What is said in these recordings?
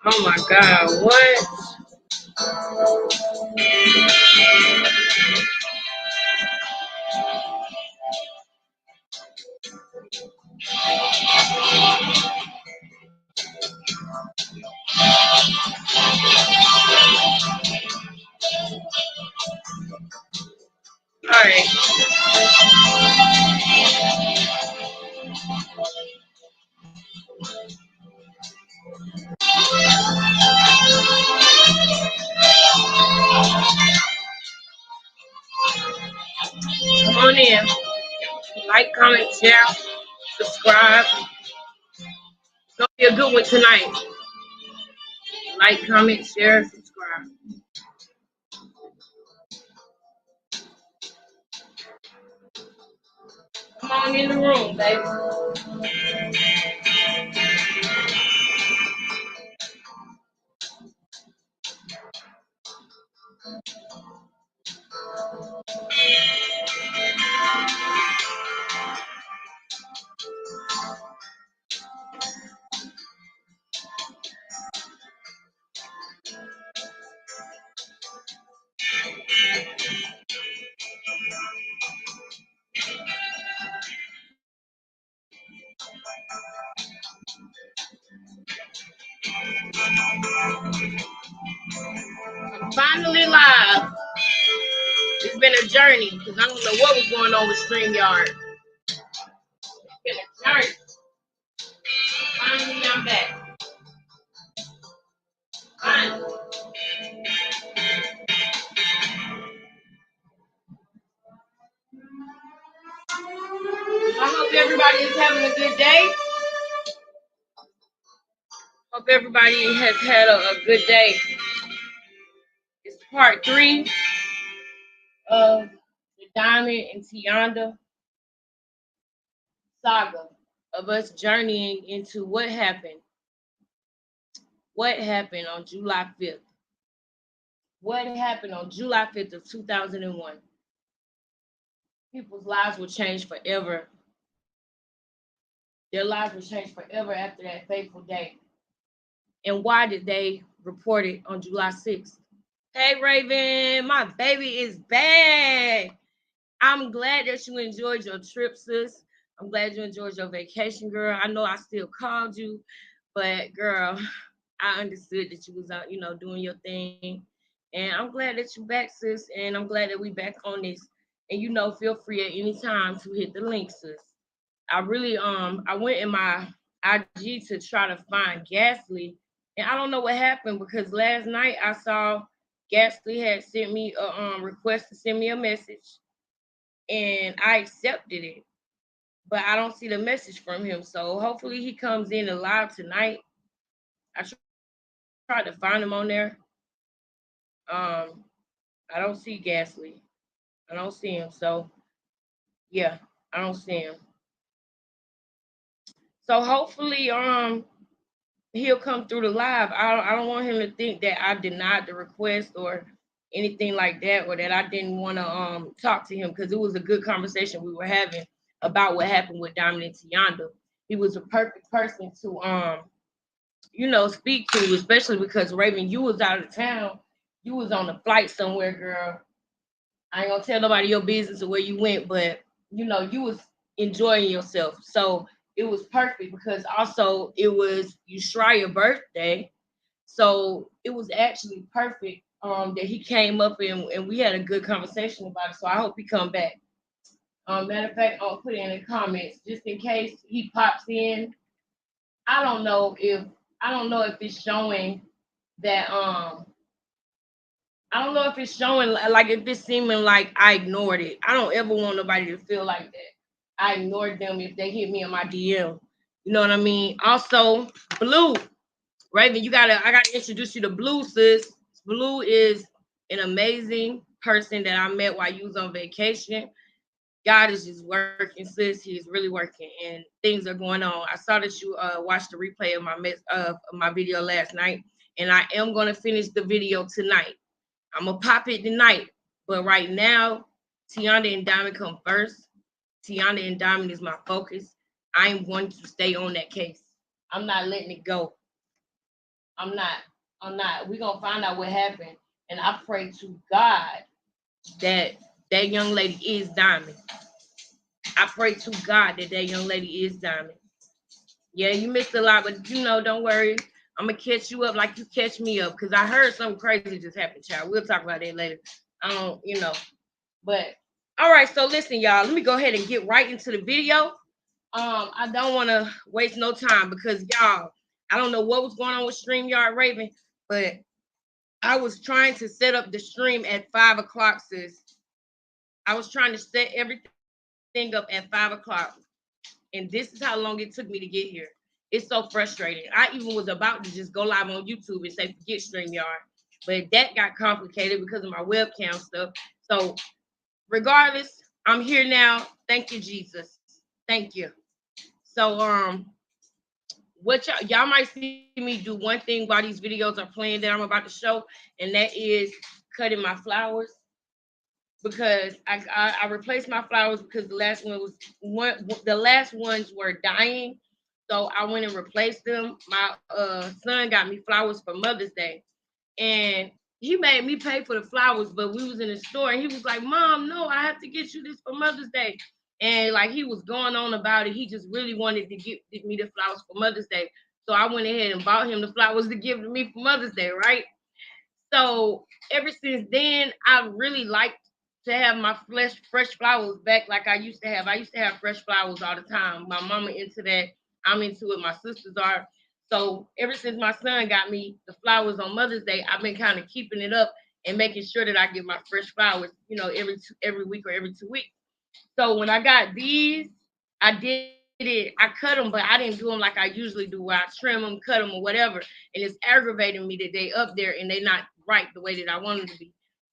Oh my God, what? All right. Come on in. Like, comment, share, subscribe. It's gonna be a good one tonight. Like, comment, share, subscribe. Come on in the room, baby. I'm finally live. It's been a journey because I don't know what was going on with StreamYard. It's been a journey. Finally, I'm back. Finally. I hope everybody is having a good day. Hope everybody has had a good day. It's part 3 of the Diamond and Tionda saga of us journeying into what happened. What happened on July 5th? What happened on July 5th of 2001? People's lives will change forever. Their lives will change forever after that fateful day. And why did they report it on July 6th? Hey, Raven, my baby is back. I'm glad that you enjoyed your trip, sis. I'm glad you enjoyed your vacation, girl. I know I still called you, but girl, I understood that you was out, doing your thing. And I'm glad that you're back, sis. And I'm glad that we back on this. And feel free at any time to hit the link, sis. I really I went in my IG to try to find Gasly, and I don't know what happened because last night I saw Gasly had sent me a request to send me a message, and I accepted it, but I don't see the message from him. So hopefully he comes in live tonight. I tried to find him on there. I don't see Gasly. I don't see him. So yeah, I don't see him. So hopefully he'll come through the live. I don't want him to think that I denied the request or anything like that, or that I didn't want to talk to him, because it was a good conversation we were having about what happened with Diamond and Tionda. He was a perfect person to speak to, especially because Raven, you was out of town. You was on a flight somewhere, girl. I ain't gonna tell nobody your business or where you went, but you was enjoying yourself. So it was perfect because also it was Yushraia's birthday. So it was actually perfect that he came up and we had a good conversation about it. So I hope he come back. Matter of fact, I'll put it in the comments just in case he pops in. I don't know if it's showing that I don't know if it's showing like if it's seeming like I ignored it. I don't ever want nobody to feel like that. I ignored them if they hit me in my DM. You know what I mean? Also, Blue, Raven, I gotta introduce you to Blue, sis. Blue is an amazing person that I met while you was on vacation. God is just working, sis. He's really working, and things are going on. I saw that you watched the replay of my video last night, and I am gonna finish the video tonight. I'm gonna pop it tonight, but right now, Tionda and Diamond come first. Tionda and Diamond is my focus. I am going to stay on that case. I'm not letting it go. I'm not. I'm not. We're gonna find out what happened, and I pray to God that that young lady is Diamond. I pray to God that that young lady is Diamond. Yeah, you missed a lot, but don't worry. I'm gonna catch you up like you catch me up because I heard something crazy just happened, child. We'll talk about that later. I don't. But all right, so listen, y'all. Let me go ahead and get right into the video. I don't want to waste no time because y'all, I don't know what was going on with StreamYard Raven, but I was trying to set up the stream at 5 o'clock, sis. I was trying to set everything up at 5 o'clock. And this is how long it took me to get here. It's so frustrating. I even was about to just go live on YouTube and say forget StreamYard. But that got complicated because of my webcam stuff. So regardless, I'm here now. Thank you, Jesus. Thank you. So what y'all might see me do one thing while these videos are playing that I'm about to show, and that is cutting my flowers because I replaced my flowers because the last ones were dying, so I went and replaced them. My son got me flowers for Mother's Day, and he made me pay for the flowers, but we was in the store and he was like, "Mom, no, I have to get you this for Mother's Day." And like he was going on about it. He just really wanted to give me the flowers for Mother's Day. So I went ahead and bought him the flowers to give to me for Mother's Day, right? So ever since then, I really like to have my fresh flowers back like I used to have. I used to have fresh flowers all the time. My mama into that. I'm into it. My sisters are. So ever since my son got me the flowers on Mother's Day, I've been kind of keeping it up and making sure that I get my fresh flowers, every week or every 2 weeks. So when I got these, I did it. I cut them, but I didn't do them like I usually do, where I trim them, cut them, or whatever. And it's aggravating me that they up there and they not right the way that I want them to be.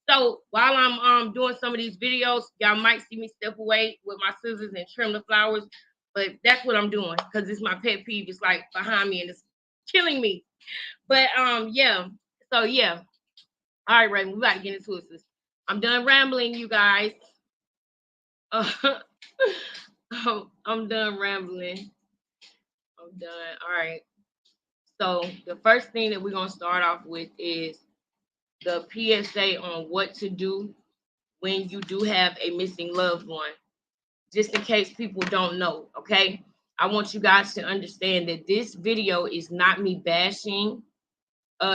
So while I'm doing some of these videos, y'all might see me step away with my scissors and trim the flowers, but that's what I'm doing because it's my pet peeve. It's like behind me and it's killing me. But yeah. So yeah. All right, Raven, we got to get into it, sis. I'm done rambling, you guys. Uh, I'm done rambling. I'm done. All right. So the first thing that we're gonna start off with is the PSA on what to do when you do have a missing loved one. Just in case people don't know, okay? I want you guys to understand that this video is not me bashing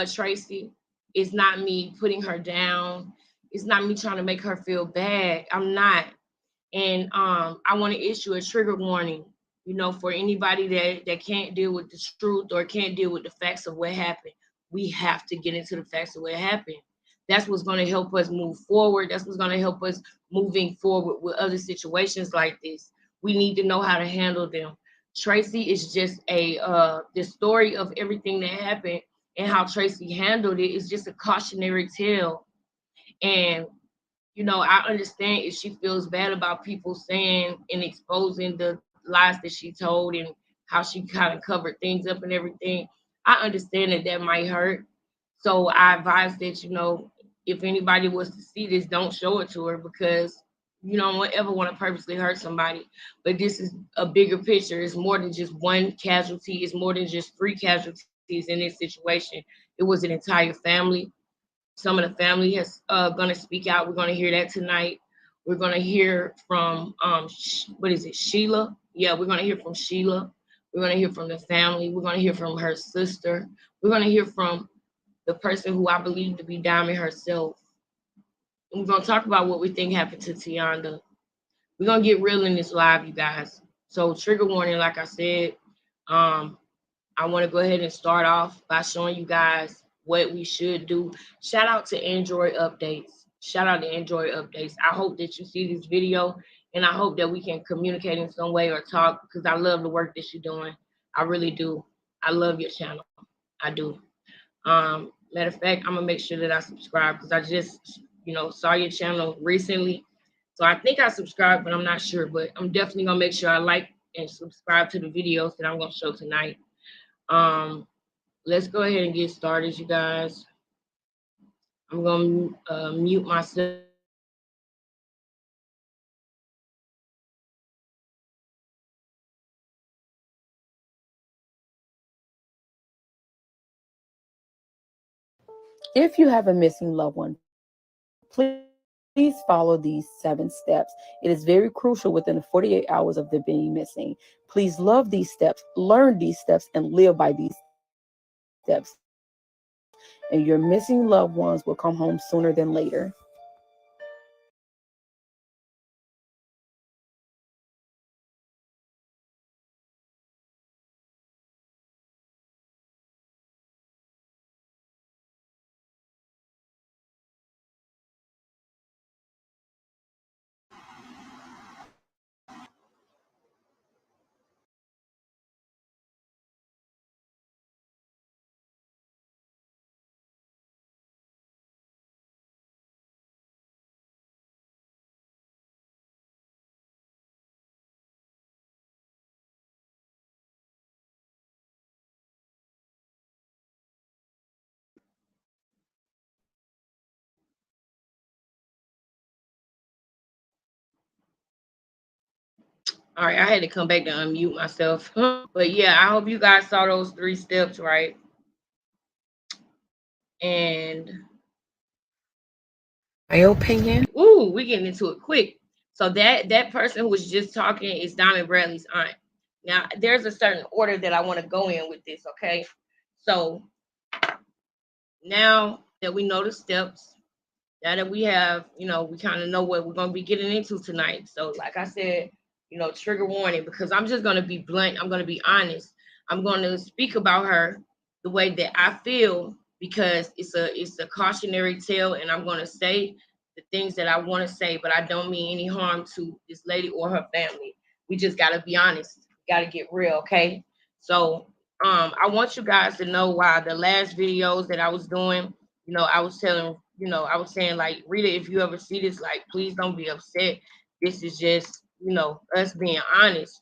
Tracy. It's not me putting her down. It's not me trying to make her feel bad. I'm not. And I want to issue a trigger warning, for anybody that can't deal with the truth or can't deal with the facts of what happened. We have to get into the facts of what happened. That's what's going to help us move forward. That's what's going to help us moving forward with other situations like this. We need to know how to handle them. Tracy is just the story of everything that happened and how Tracy handled it is just a cautionary tale. And I understand if she feels bad about people saying and exposing the lies that she told and how she kind of covered things up and everything. I understand that might hurt. So I advise that, if anybody was to see this, don't show it to her because you don't ever want to purposely hurt somebody. But this is a bigger picture. It's more than just one casualty. It's more than just 3 casualties in this situation. It was an entire family. Some of the family has going to speak out. We're going to hear that tonight. We're going to hear from, what is it, Sheila? Yeah, we're going to hear from Sheila. We're going to hear from the family. We're going to hear from her sister. We're going to hear from the person who I believe to be Diamond herself. And we're gonna talk about what we think happened to Tionda. We're gonna get real in this live, you guys. So trigger warning, like I said. Um, I want to go ahead and start off by showing you guys what we should do. Shout out to Android updates. Shout out to Android updates. I hope that you see this video and I hope that we can communicate in some way or talk because I love the work that you're doing. I really do. I love your channel. I do. Matter of fact, I'm gonna make sure that I subscribe because I just, saw your channel recently. So I think I subscribed, but I'm not sure. But I'm definitely gonna make sure I like and subscribe to the videos that I'm gonna show tonight. Um, let's go ahead and get started, you guys. I'm gonna mute myself. If you have a missing loved one, please follow these 7 steps. It is very crucial within the 48 hours of them being missing. Please love these steps, learn these steps, and live by these steps. And your missing loved ones will come home sooner than later. All right, I had to come back to unmute myself. But yeah, I hope you guys saw those 3 steps, right? And my opinion. Ooh, we getting into it quick. So that person who was just talking is Diamond Bradley's aunt. Now, there's a certain order that I want to go in with this, okay? So now that we know the steps, now that we have, we kind of know what we're going to be getting into tonight. So, like I said, trigger warning, because I'm just going to be blunt. I'm going to be honest. I'm going to speak about her the way that I feel because it's a cautionary tale, and I'm going to say the things that I want to say, but I don't mean any harm to this lady or her family. We just got to be honest. Got to get real, okay? So, I want you guys to know why the last videos that I was doing, I was telling, I was saying, like, Rita, if you ever see this, like, please don't be upset. This is just, us being honest.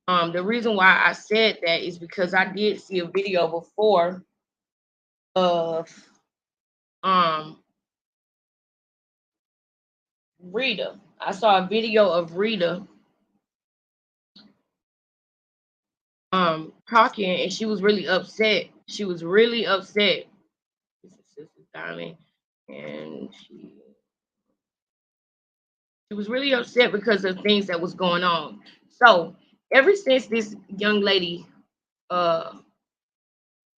The reason why I said that is because I did see a video before of um Rita. I saw a video of Rita talking, and she was really upset. She was really upset. This is Sister Diamond, and she was really upset because of things that was going on. So ever since this young lady, uh,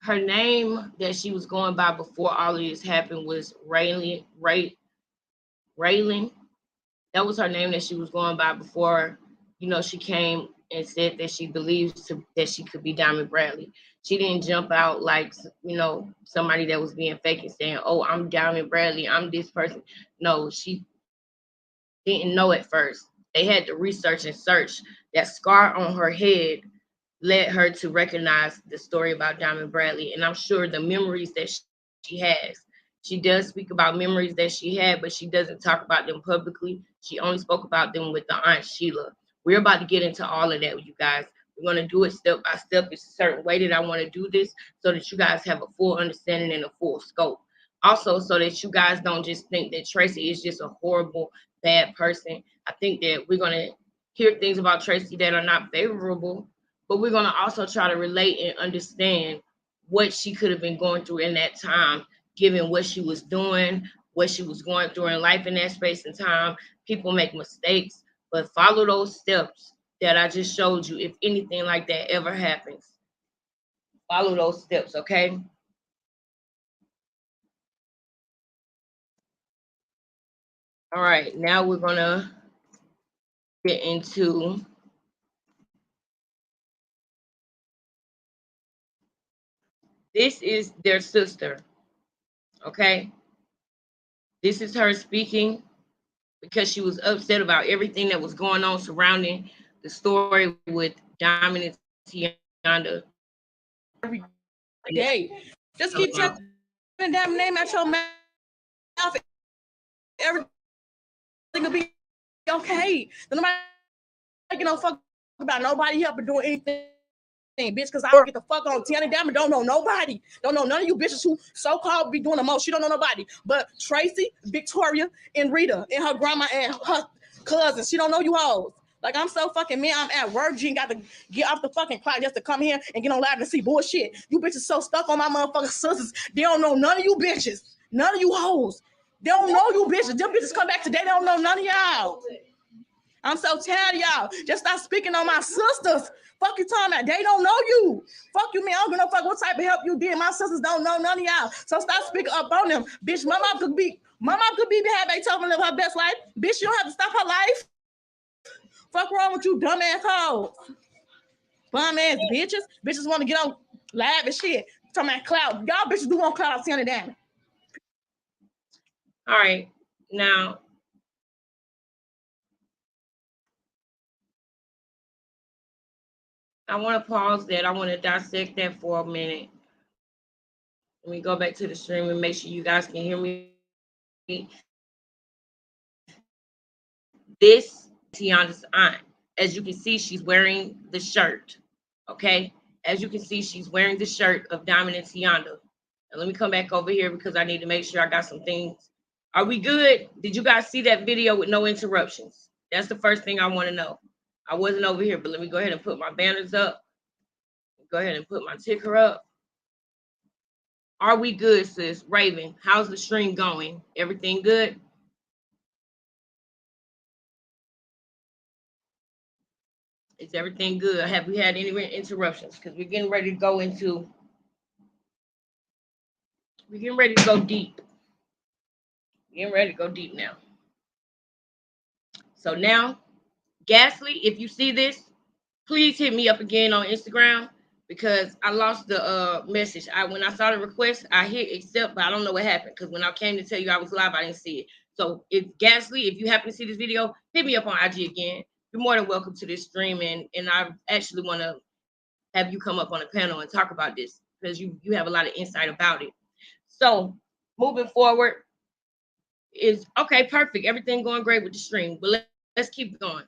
her name that she was going by before all of this happened was Raylan. That was her name that she was going by before, she came and said that she believes that she could be Diamond Bradley. She didn't jump out like, somebody that was being fake and saying, "Oh, I'm Diamond Bradley. I'm this person." No, she didn't know at first. They had to research and search. That scar on her head led her to recognize the story about Diamond Bradley. And I'm sure the memories that she has. She does speak about memories that she had, but she doesn't talk about them publicly. She only spoke about them with the Aunt Sheila. We're about to get into all of that with you guys. We're going to do it step by step. It's a certain way that I want to do this so that you guys have a full understanding and a full scope. Also, so that you guys don't just think that Tracy is just a horrible, bad person. I think that we're going to hear things about Tracy that are not favorable, but we're going to also try to relate and understand what she could have been going through in that time, given what she was doing, what she was going through in life in that space and time. People make mistakes, but follow those steps that I just showed you. If anything like that ever happens, follow those steps, okay? All right, now we're gonna get into this is their sister. Okay, this is her speaking because she was upset about everything that was going on surrounding the story with Diamond and Tionda. Every day. Just keep telling that damn name out your mouth. Everything will be okay. Nobody give no fuck about nobody helping doing anything. Bitch, because I don't get the fuck on Tiana Diamond. Don't know nobody. Don't know none of you bitches who so-called be doing the most. She don't know nobody. But Tracy, Victoria, and Rita, and her grandma and her cousins. She don't know you hoes. Like, I'm so fucking man. I'm at work. You ain't got to get off the fucking clock just to come here and get on live and see bullshit. You bitches so stuck on my motherfucking sisters. They don't know none of you bitches. None of you hoes. They don't know you bitches. Them bitches come back today. They don't know none of y'all. I'm so tired of y'all. Just stop speaking on my sisters. Fuck you talking about. They don't know you. Fuck you, man. I don't give no fuck what type of help you did. My sisters don't know none of y'all. So stop speaking up on them. Bitch, my mom could be behind Beethoven live her best life. Bitch, you don't have to stop her life. Fuck wrong with you, dumbass hoes. Bum ass bitches. Bitches want to get on live and shit. Talking about clout. Y'all bitches do want clout out Tionda Diamond. All right, now I want to pause that. I want to dissect that for a minute. Let me go back to the stream and make sure you guys can hear me. This Tionda's aunt. As you can see, she's wearing the shirt. Okay. As you can see, she's wearing the shirt of Diamond and Tionda. And let me come back over here because I need to make sure I got some things. Are we good? Did you guys see that video with no interruptions? That's the first thing I want to know. I wasn't over here, but let me go ahead and put my banners up. Go ahead and put my ticker up. Are we good, sis? Raven, how's the stream going? Everything good? Is everything good? Have we had any interruptions? Because we're getting ready to go deep. We're getting ready to go deep now. So now, Gasly, if you see this, please hit me up again on Instagram because I lost the message. When I saw the request, I hit accept, but I don't know what happened because when I came to tell you I was live, I didn't see it. So if Gasly, if you happen to see this video, hit me up on IG again. You're more than welcome to this stream, and I actually want to have you come up on a panel and talk about this because you have a lot of insight about it. So moving forward is okay, perfect. Everything going great with the stream, but let's keep going.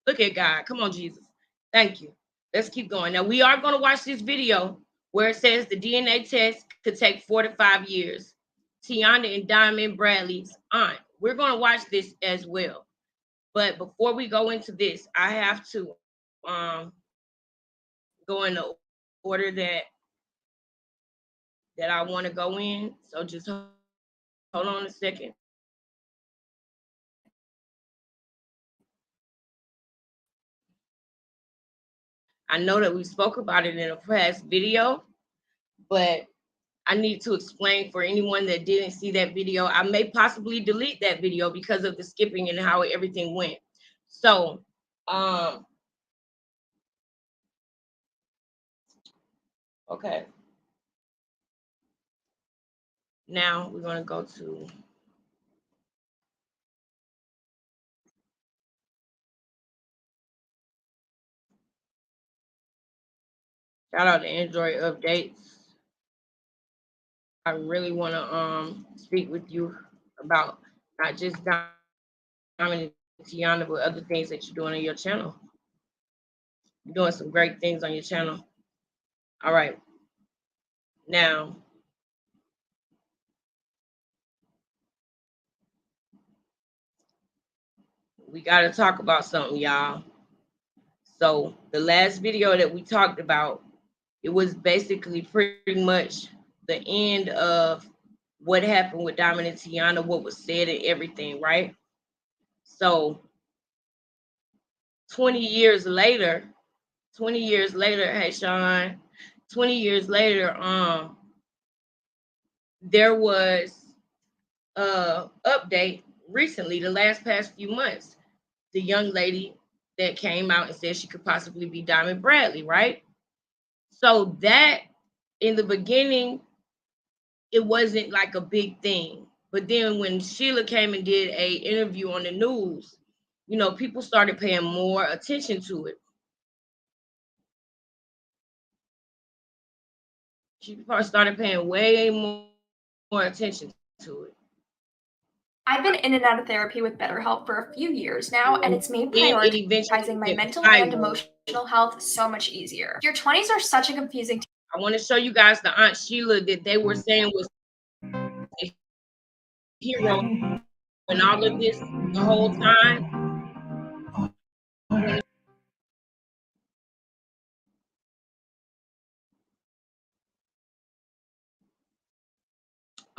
Look at God. Come on, Jesus. Thank you. Let's keep going. Now, we are going to watch this video where it says the DNA test could take 4 to 5 years. Tionda and Diamond Bradley's aunt. We're going to watch this as well. But before we go into this, I have to go in the order that I want to go in. So just hold on a second. I know that we spoke about it in a past video, but I need to explain for anyone that didn't see that video. I may possibly delete that video because of the skipping and how everything went. So, okay. Now we're going to go to shout out to Android updates. I really want to speak with you about not just Diamond and Tionda, but other things that you're doing on your channel. You're doing some great things on your channel. All right. Now, we got to talk about something, y'all. So the last video that we talked about, it was basically pretty much the end of what happened with Diamond and Tionda, what was said and everything, right? So 20 years later, hey Sean, 20 years later, there was a update recently, the last past few months, the young lady that came out and said she could possibly be Diamond Bradley, right? So that in the beginning, it wasn't like a big thing. But then when Sheila came and did a interview on the news, people started paying more attention to it. She started paying way more attention to it. I've been in and out of therapy with BetterHelp for a few years now, and it's made Then it eventually prioritizing my went mental and viral. emotional health so much easier. Your 20s are such a confusing I want to show you guys the Aunt Sheila that they were saying was a hero in all of this the whole time.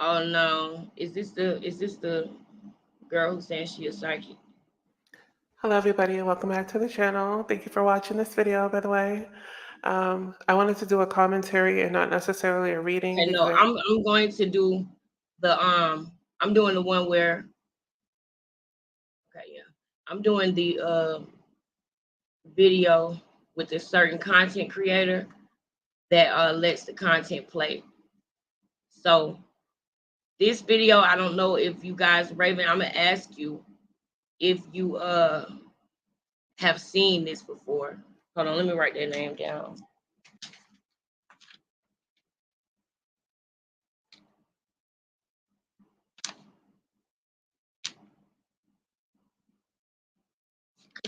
Oh no. Is this the girl who's saying she a psychic? Hello everybody and welcome back to the channel. Thank you for watching this video, by the way. I wanted to do a commentary and not necessarily a reading Okay, no, because I'm going to do the I'm doing the one where okay, yeah. I'm doing the video with a certain content creator that lets the content play. So this video, I don't know if you guys, Raven, I'm gonna ask you if you have seen this before. Hold on, let me write that name down.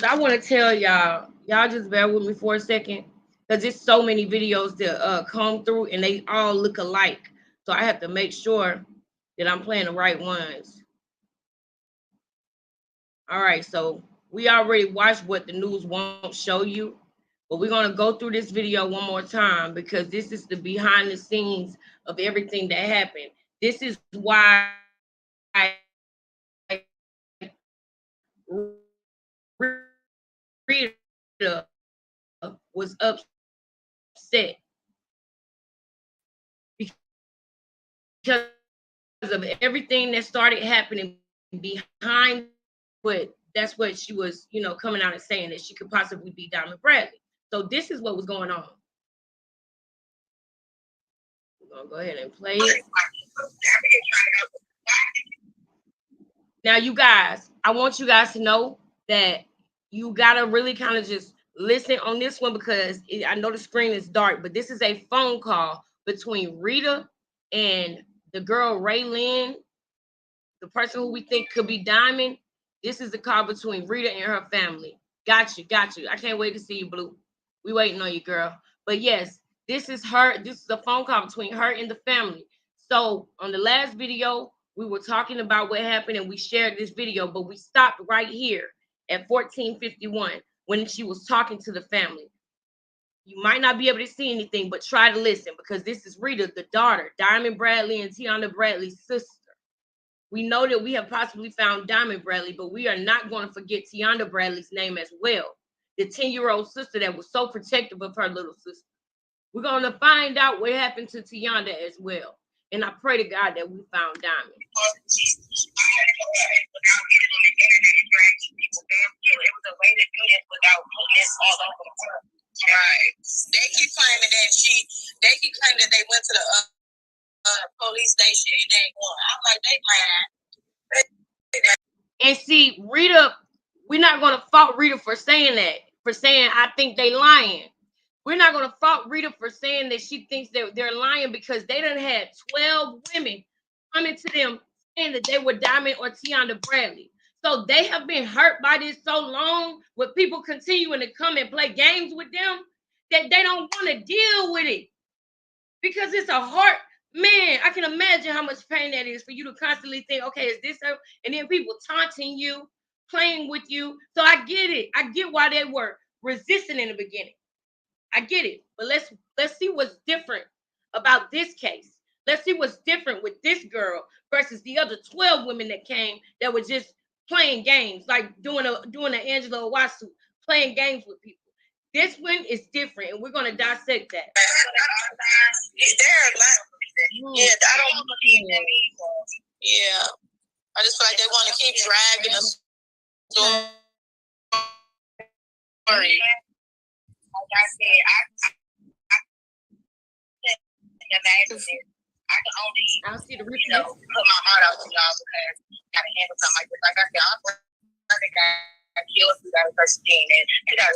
I want to tell y'all just bear with me for a second, because there's so many videos that come through and they all look alike. So I have to make sure that I'm playing the right ones. All right, so we already watched what the news won't show you, but we're gonna go through this video one more time because this is the behind the scenes of everything that happened. This is why Rita was upset because of everything that started happening behind, but that's what she was, coming out and saying that she could possibly be Diamond Bradley. So this is what was going on. We're gonna go ahead and play it. Now, you guys, I want you guys to know that you gotta really kind of just listen on this one because I know the screen is dark, but this is a phone call between Rita and the girl Raylyn, the person who we think could be Diamond. This is the call between Rita and her family. Got you. I can't wait to see you, Blue. We waiting on you, girl. But yes, this is her. This is a phone call between her and the family. So on the last video, we were talking about what happened and we shared this video, but we stopped right here at 14:51 when she was talking to the family. You might not be able to see anything, but try to listen because this is Rita, the daughter, Diamond Bradley and Tionda Bradley's sister. We know that we have possibly found Diamond Bradley, but we are not going to forget Tionda Bradley's name as well. The 10-year-old sister that was so protective of her little sister. We're going to find out what happened to Tionda as well. And I pray to God that we found Diamond. It was a way to do this without putting this all over the world. Right. They keep claiming that they went to the police station and they won. I'm like, they lying. And see, Rita, we're not going to fault Rita for saying that, for saying, I think they lying. We're not going to fault Rita for saying that she thinks that they're lying because they done had 12 women coming to them saying that they were Diamond or Tionda Bradley. So they have been hurt by this so long with people continuing to come and play games with them that they don't want to deal with it because it's a heart. Man, I can imagine how much pain that is for you to constantly think, okay, is this her? And then people taunting you, playing with you. So I get it. I get why they were resisting in the beginning. I get it. But let's see what's different about this case. Let's see what's different with this girl versus the other 12 women that came that were just playing games, like doing an Angela Owasu, playing games with people. This one is different, and we're gonna dissect that. Yeah, I don't believe them either. Yeah. I just feel like they want to keep dragging the story. Like I said, I imagine it. I can only, I'll see the put replay. my heart out to y'all because I gotta handle something like this. Like I said, I'm the guy I killed 2013 and 2016.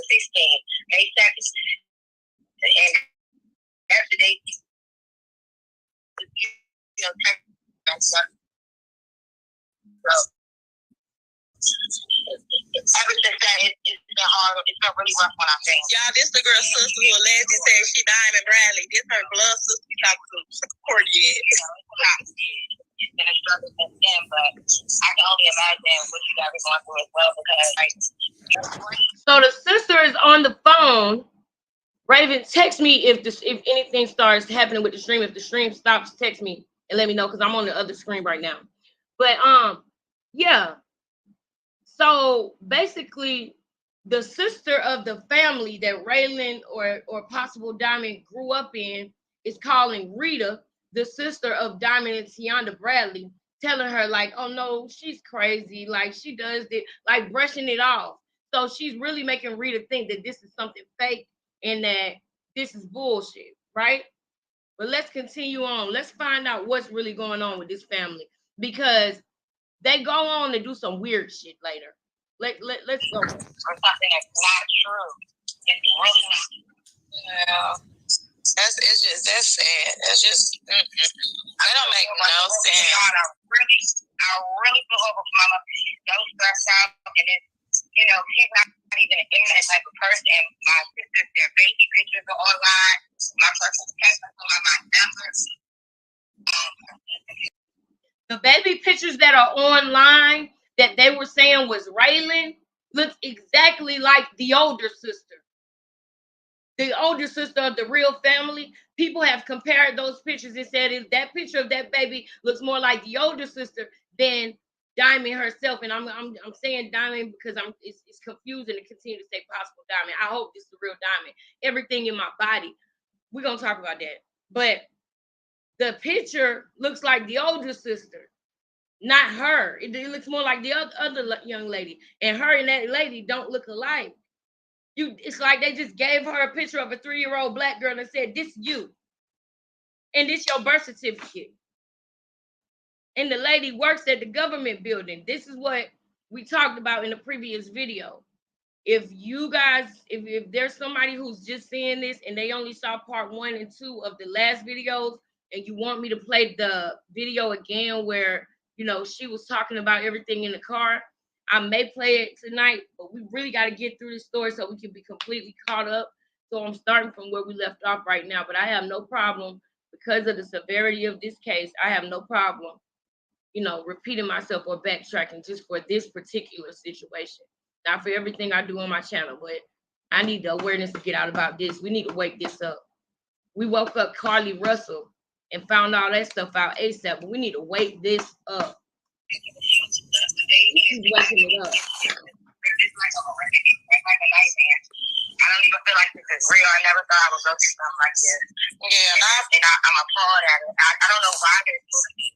May 2nd, and after they, so ever since that, it's been hard. It's been really rough when I think. Y'all, this the girl's sister who allegedly said she Diamond Bradley. This her blood sister we talking to. Poor kid. It's been a struggle since then, but I can only imagine what you guys are going through as well because, like, So the sister is on the phone. Raven, text me if anything starts happening with the stream. If the stream stops, text me and let me know because I'm on the other screen right now. But yeah. So basically, the sister of the family that Raylan or possible Diamond grew up in is calling Rita, the sister of Diamond and Tionda Bradley, telling her like, oh no, she's crazy, like she does it, like brushing it off. So she's really making Rita think that this is something fake and that this is bullshit, right? But let's continue on. Let's find out what's really going on with this family because they go on to do some weird shit later. Let's go. Or something that's not true. It's really not. Yeah. That's sad. That's just, that don't make no sense. I really feel over for Mama. So stressed out, and it's, she's not even an internet type of person. And my sisters, their baby pictures are online. My personal text is on my numbers. The baby pictures that are online that they were saying was Raylan looks exactly like the older sister. The older sister of the real family. People have compared those pictures and said if that picture of that baby looks more like the older sister than Diamond herself. And I'm saying Diamond because it's confusing to continue to say possible Diamond. I hope this is the real Diamond. Everything in my body. We're gonna talk about that. But the picture looks like the older sister, not her. It looks more like the other young lady. And her and that lady don't look alike. It's like they just gave her a picture of a 3-year-old black girl and said, this you. And this your birth certificate. And the lady works at the government building. This is what we talked about in the previous video. If you guys, if there's somebody who's just seeing this and they only saw part 1 and 2 of the last videos, and you want me to play the video again where, she was talking about everything in the car, I may play it tonight, but we really got to get through this story so we can be completely caught up. So I'm starting from where we left off right now, but I have no problem because of the severity of this case. I have no problem, repeating myself or backtracking just for this particular situation. Not for everything I do on my channel, but I need the awareness to get out about this. We need to wake this up. We woke up Carly Russell and found all that stuff out ASAP, but we need to wake this up. He's waking it up. It's like a nightmare. I don't even feel like this is real. I never thought I would go through something like this. Yeah, and I'm appalled at it. I don't know why they're doing it.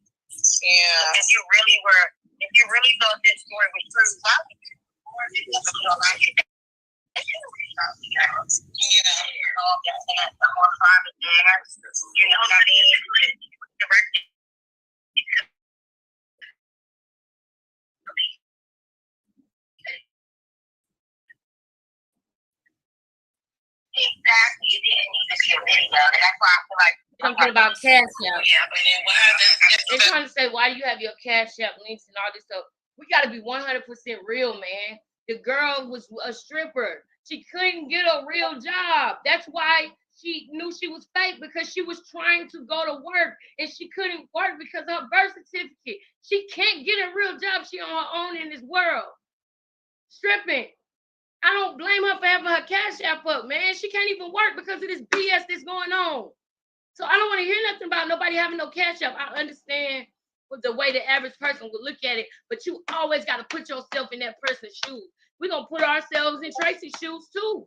Yeah. If you really thought this story was true, why would you Exactly. You didn't need to see a video. And that's why I feel like something about Cash App. Yeah, but then why they're trying to say why you have your Cash App links and all this stuff. We got to be 100% real, man. The girl was a stripper. She couldn't get a real job. That's why she knew she was fake, because she was trying to go to work and she couldn't work because of her birth certificate. She can't get a real job. She on her own in this world. Stripping. I don't blame her for having her Cash App up, man. She can't even work because of this BS that's going on. So I don't want to hear nothing about nobody having no Cash App. I understand with the way the average person would look at it, but you always got to put yourself in that person's shoes. We're going to put ourselves in Tracy's shoes too.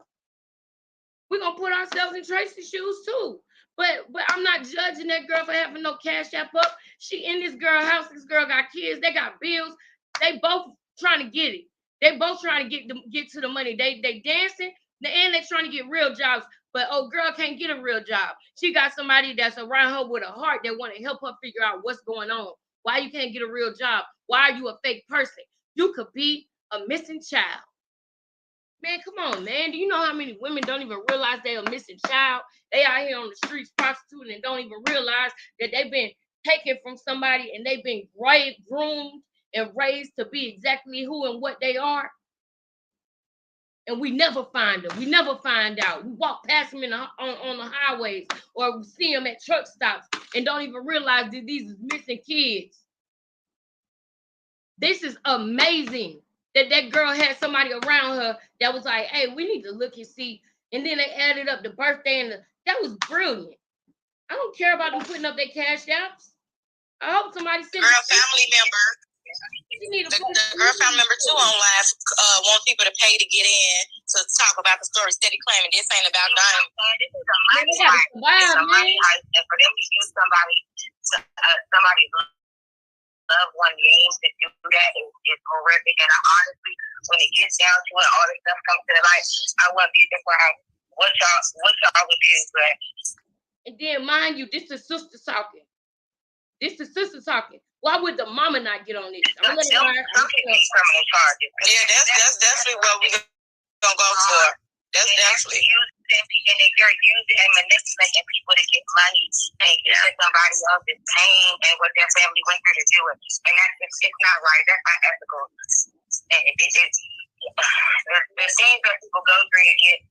We're gonna put ourselves in Tracy's shoes too. But I'm not judging that girl for having no cash app up. She in this girl house. This girl got kids. They got bills. They both trying to get it. They both trying to get to the money. They dancing and they trying to get real jobs. But girl can't get a real job. She got somebody that's around her with a heart that want to help her figure out what's going on. Why you can't get a real job? Why are you a fake person? You could be a missing child. Man, come on, man. Do you know how many women don't even realize they're a missing child? They out here on the streets prostituting and don't even realize that they've been taken from somebody and they've been groomed and raised to be exactly who and what they are. And we never find them. We never find out. We walk past them on the highways or we see them at truck stops and don't even realize that these are missing kids. This is amazing. That girl had somebody around her that was like, hey, we need to look and see. And then they added up the birthday and that was brilliant. I don't care about them putting up their cash apps. I hope somebody sent girl family member. The girl family member too on live want people to pay to get in to talk about the story. Steady claiming this ain't about dying. This is a money heist. It's a money heist, and for them to use somebody's loved one name to do that is horrific. And honestly, when it gets down to it, all this stuff comes to the light. I want to be different. What y'all would do, but. And then, mind you, this is sister talking. Why would the mama not get on this? I'm gonna let her. Criminal charges. Yeah, that's definitely what we're gonna go for. That's definitely. And they're using and manipulating people to get money and using somebody else's pain and what their family went through to do it. And it's not right. That's not ethical. And the things that people go through to get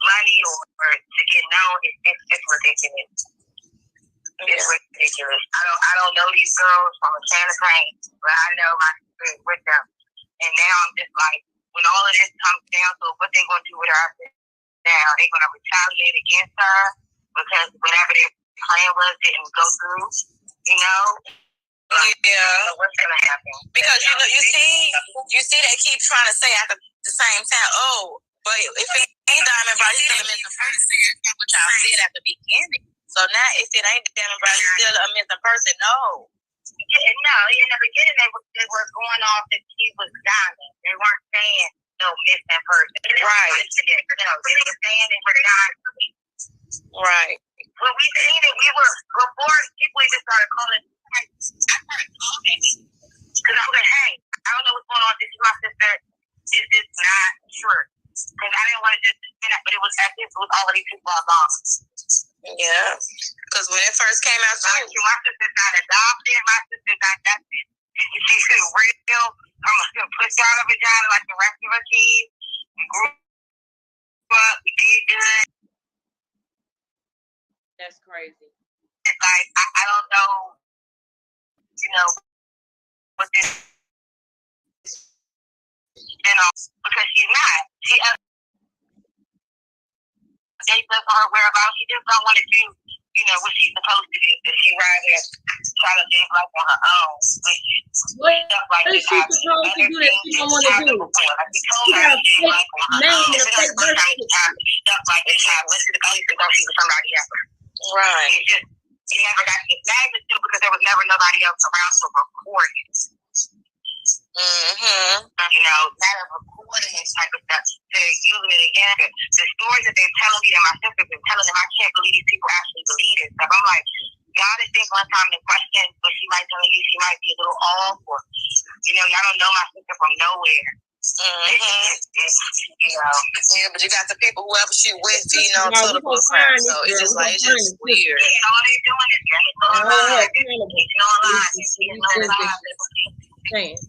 money or to get known, it's ridiculous. It's ridiculous. I don't know these girls from a can of paint, but I know my experience with them. And now I'm just like, when all of this comes down to what they're going to do with her now, they're going to retaliate against her because whatever their plan was didn't go through, you know? Yeah. So what's going to happen? Because, you see they keep trying to say at the same time, oh, but if it ain't Diamond Bright, he's still a missing person. That's what y'all said at the beginning. So now if it ain't Diamond Bright, he's still a missing person. No. Yeah, no, in the beginning they were going off that he was Diamond. They weren't saying no missing person. Right. No, they were saying they were Diamond. Right. When we seen it, we were, before people even started calling, I started calling because I was like, hey, I don't know what's going on. This is my sister. This is not true. Because I didn't want to just say that, but it was as if it was already too far gone. Yeah. Because when it first came out, my sister's not adopted. My sister's not that. She's real. I'm going to push out a vagina like the rest of her kids. We grew up. We did good. That's crazy. It's like, I don't know, what this, because she's not. She updates us on her whereabouts. She just don't want to do, what she's supposed to do. That she right here try to live life on her own. What is she supposed to do that she don't want to do? She got a fake name and a fake birth certificate. Stuff like this. I went to the police to go see somebody else. Right. She never got it. Magnitude because there was never nobody else around to record it. Not a recording this type of stuff. They're using it again. The stories that they're telling me and my sister's been telling them, I can't believe these people actually believe this stuff. I'm like, y'all didn't think one time to question, but she might tell you she might be a little off, or y'all don't know my sister from nowhere. Yeah, but you got the people whoever she with, to the book crap. So it's just like, it's just weird. All they're doing is getting online. Saying. But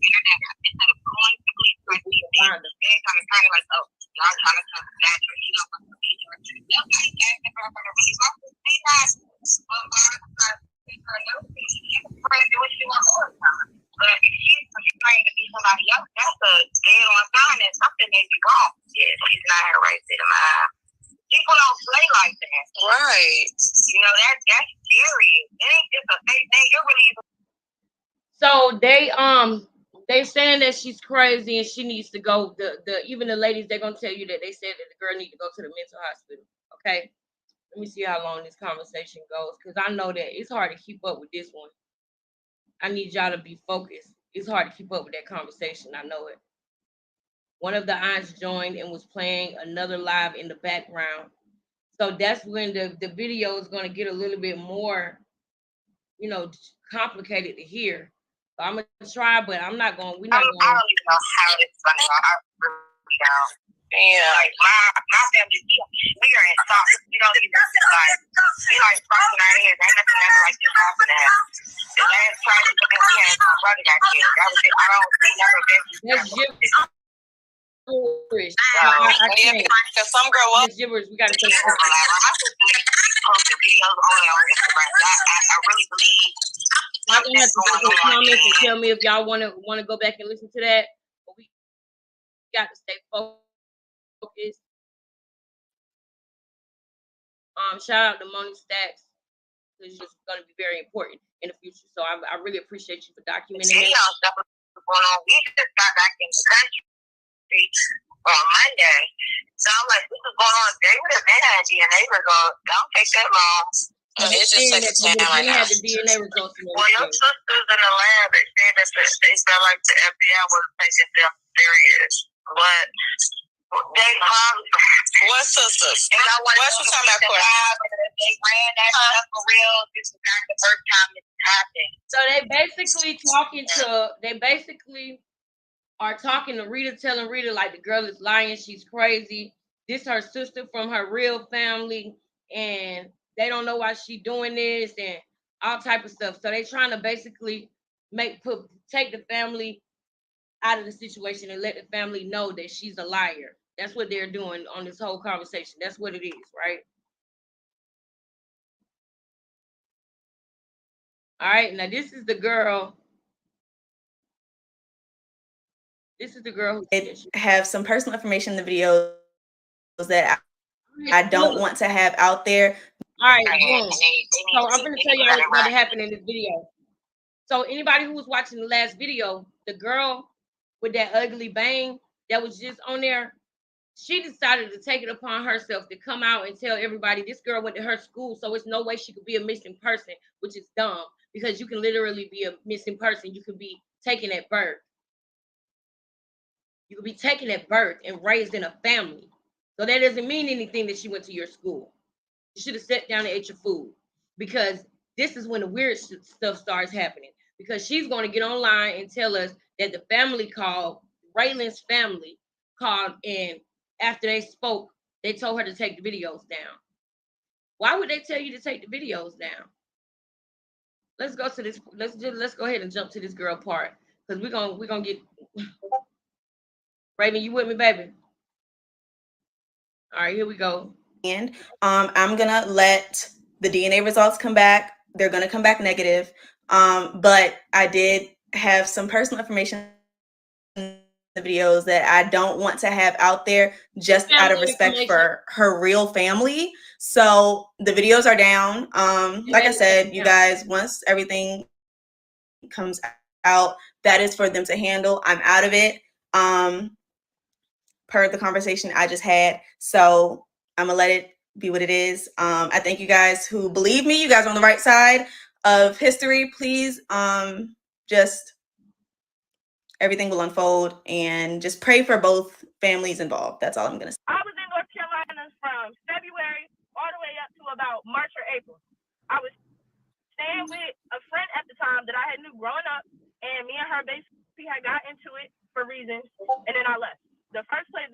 if she's trying to be somebody else, that's a dead-on sign that something may be wrong. Yeah, she's not her right state of mind. People don't play like that. Right. That's scary. It ain't just a fake thing. You're really. So they saying that she's crazy and she needs to go. The even the ladies, they're gonna tell you that they said that the girl needs to go to the mental hospital. Okay. Let me see how long this conversation goes, because I know that it's hard to keep up with this one. I need y'all to be focused. It's hard to keep up with that conversation. I know it. One of the aunts joined and was playing another live in the background. So that's when the video is going to get a little bit more, complicated to hear. So I'm gonna try, but I'm not going. We're not going. I don't even know how it's gonna go. I really don't. Yeah, like my family, we are in shock. We don't even like we like crossing our heads. Ain't nothing ever like this happening. The last tragic event we had, my brother got killed. That was it. I don't. We never been. That's gibberish. I can't. Cause some girl was. That's gibberish. We gotta take. Posted videos on Instagram. I really believe. Y'all gonna have to put in the comments and tell me if y'all wanna go back and listen to that. But we got to stay focused. Shout out to Moni Stacks, because it's going to be very important in the future. So I really appreciate you for documenting that. Stuff was going on. We just got back in the country on Monday. So I'm like, this is going on. They would have been at DNA results. Don't take that long. It's just like they had the DNA results. Well, your sisters in the lab, they said that they felt like the FBI wasn't taking them serious. But they what sisters? What you talking about? They ran that stuff for real. This is not the first time it happened. So they basically are talking to Rita, telling Rita like the girl is lying, she's crazy. This her sister from her real family, and they don't know why she doing this and all type of stuff. So they trying to basically take the family out of the situation and let the family know that she's a liar. That's what they're doing on this whole conversation. That's what it is, right? All right, now this is the girl. This is the girl who have some personal information in the videos that I don't want to have out there. All right, boom. So I'm going to tell you what happened in this video. So anybody who was watching the last video, the girl with that ugly bang that was just on there, she decided to take it upon herself to come out and tell everybody this girl went to her school, so it's no way she could be a missing person, which is dumb, because you can literally be a missing person. You could be taken at birth. You could be taken at birth and raised in a family. So that doesn't mean anything that she went to your school. You should have sat down and ate your food, because this is when the weird stuff starts happening, because she's going to get online and tell us that the family called, Raylan's family called, and after they spoke, they told her to take the videos down. Why would they tell you to take the videos down? Let's go to this. Let's go ahead and jump to this girl part, because we're gonna get Raven. You with me, baby? All right, here we go. And I'm gonna let the DNA results come back. They're gonna come back negative. But I did have some personal information in the videos that I don't want to have out there, just out of respect for her real family. So the videos are down. Like I said, you guys, once everything comes out, that is for them to handle. I'm out of it. Per the conversation I just had. So I'm gonna let it be what it is. I thank you guys who believe me. You guys are on the right side of history. Please, just everything will unfold, and just pray for both families involved. That's all I'm gonna say. I was in North Carolina from February all the way up to about March or April. I was staying with a friend at the time that I had knew growing up, and me and her basically had got into it for reasons, and then I left. The first person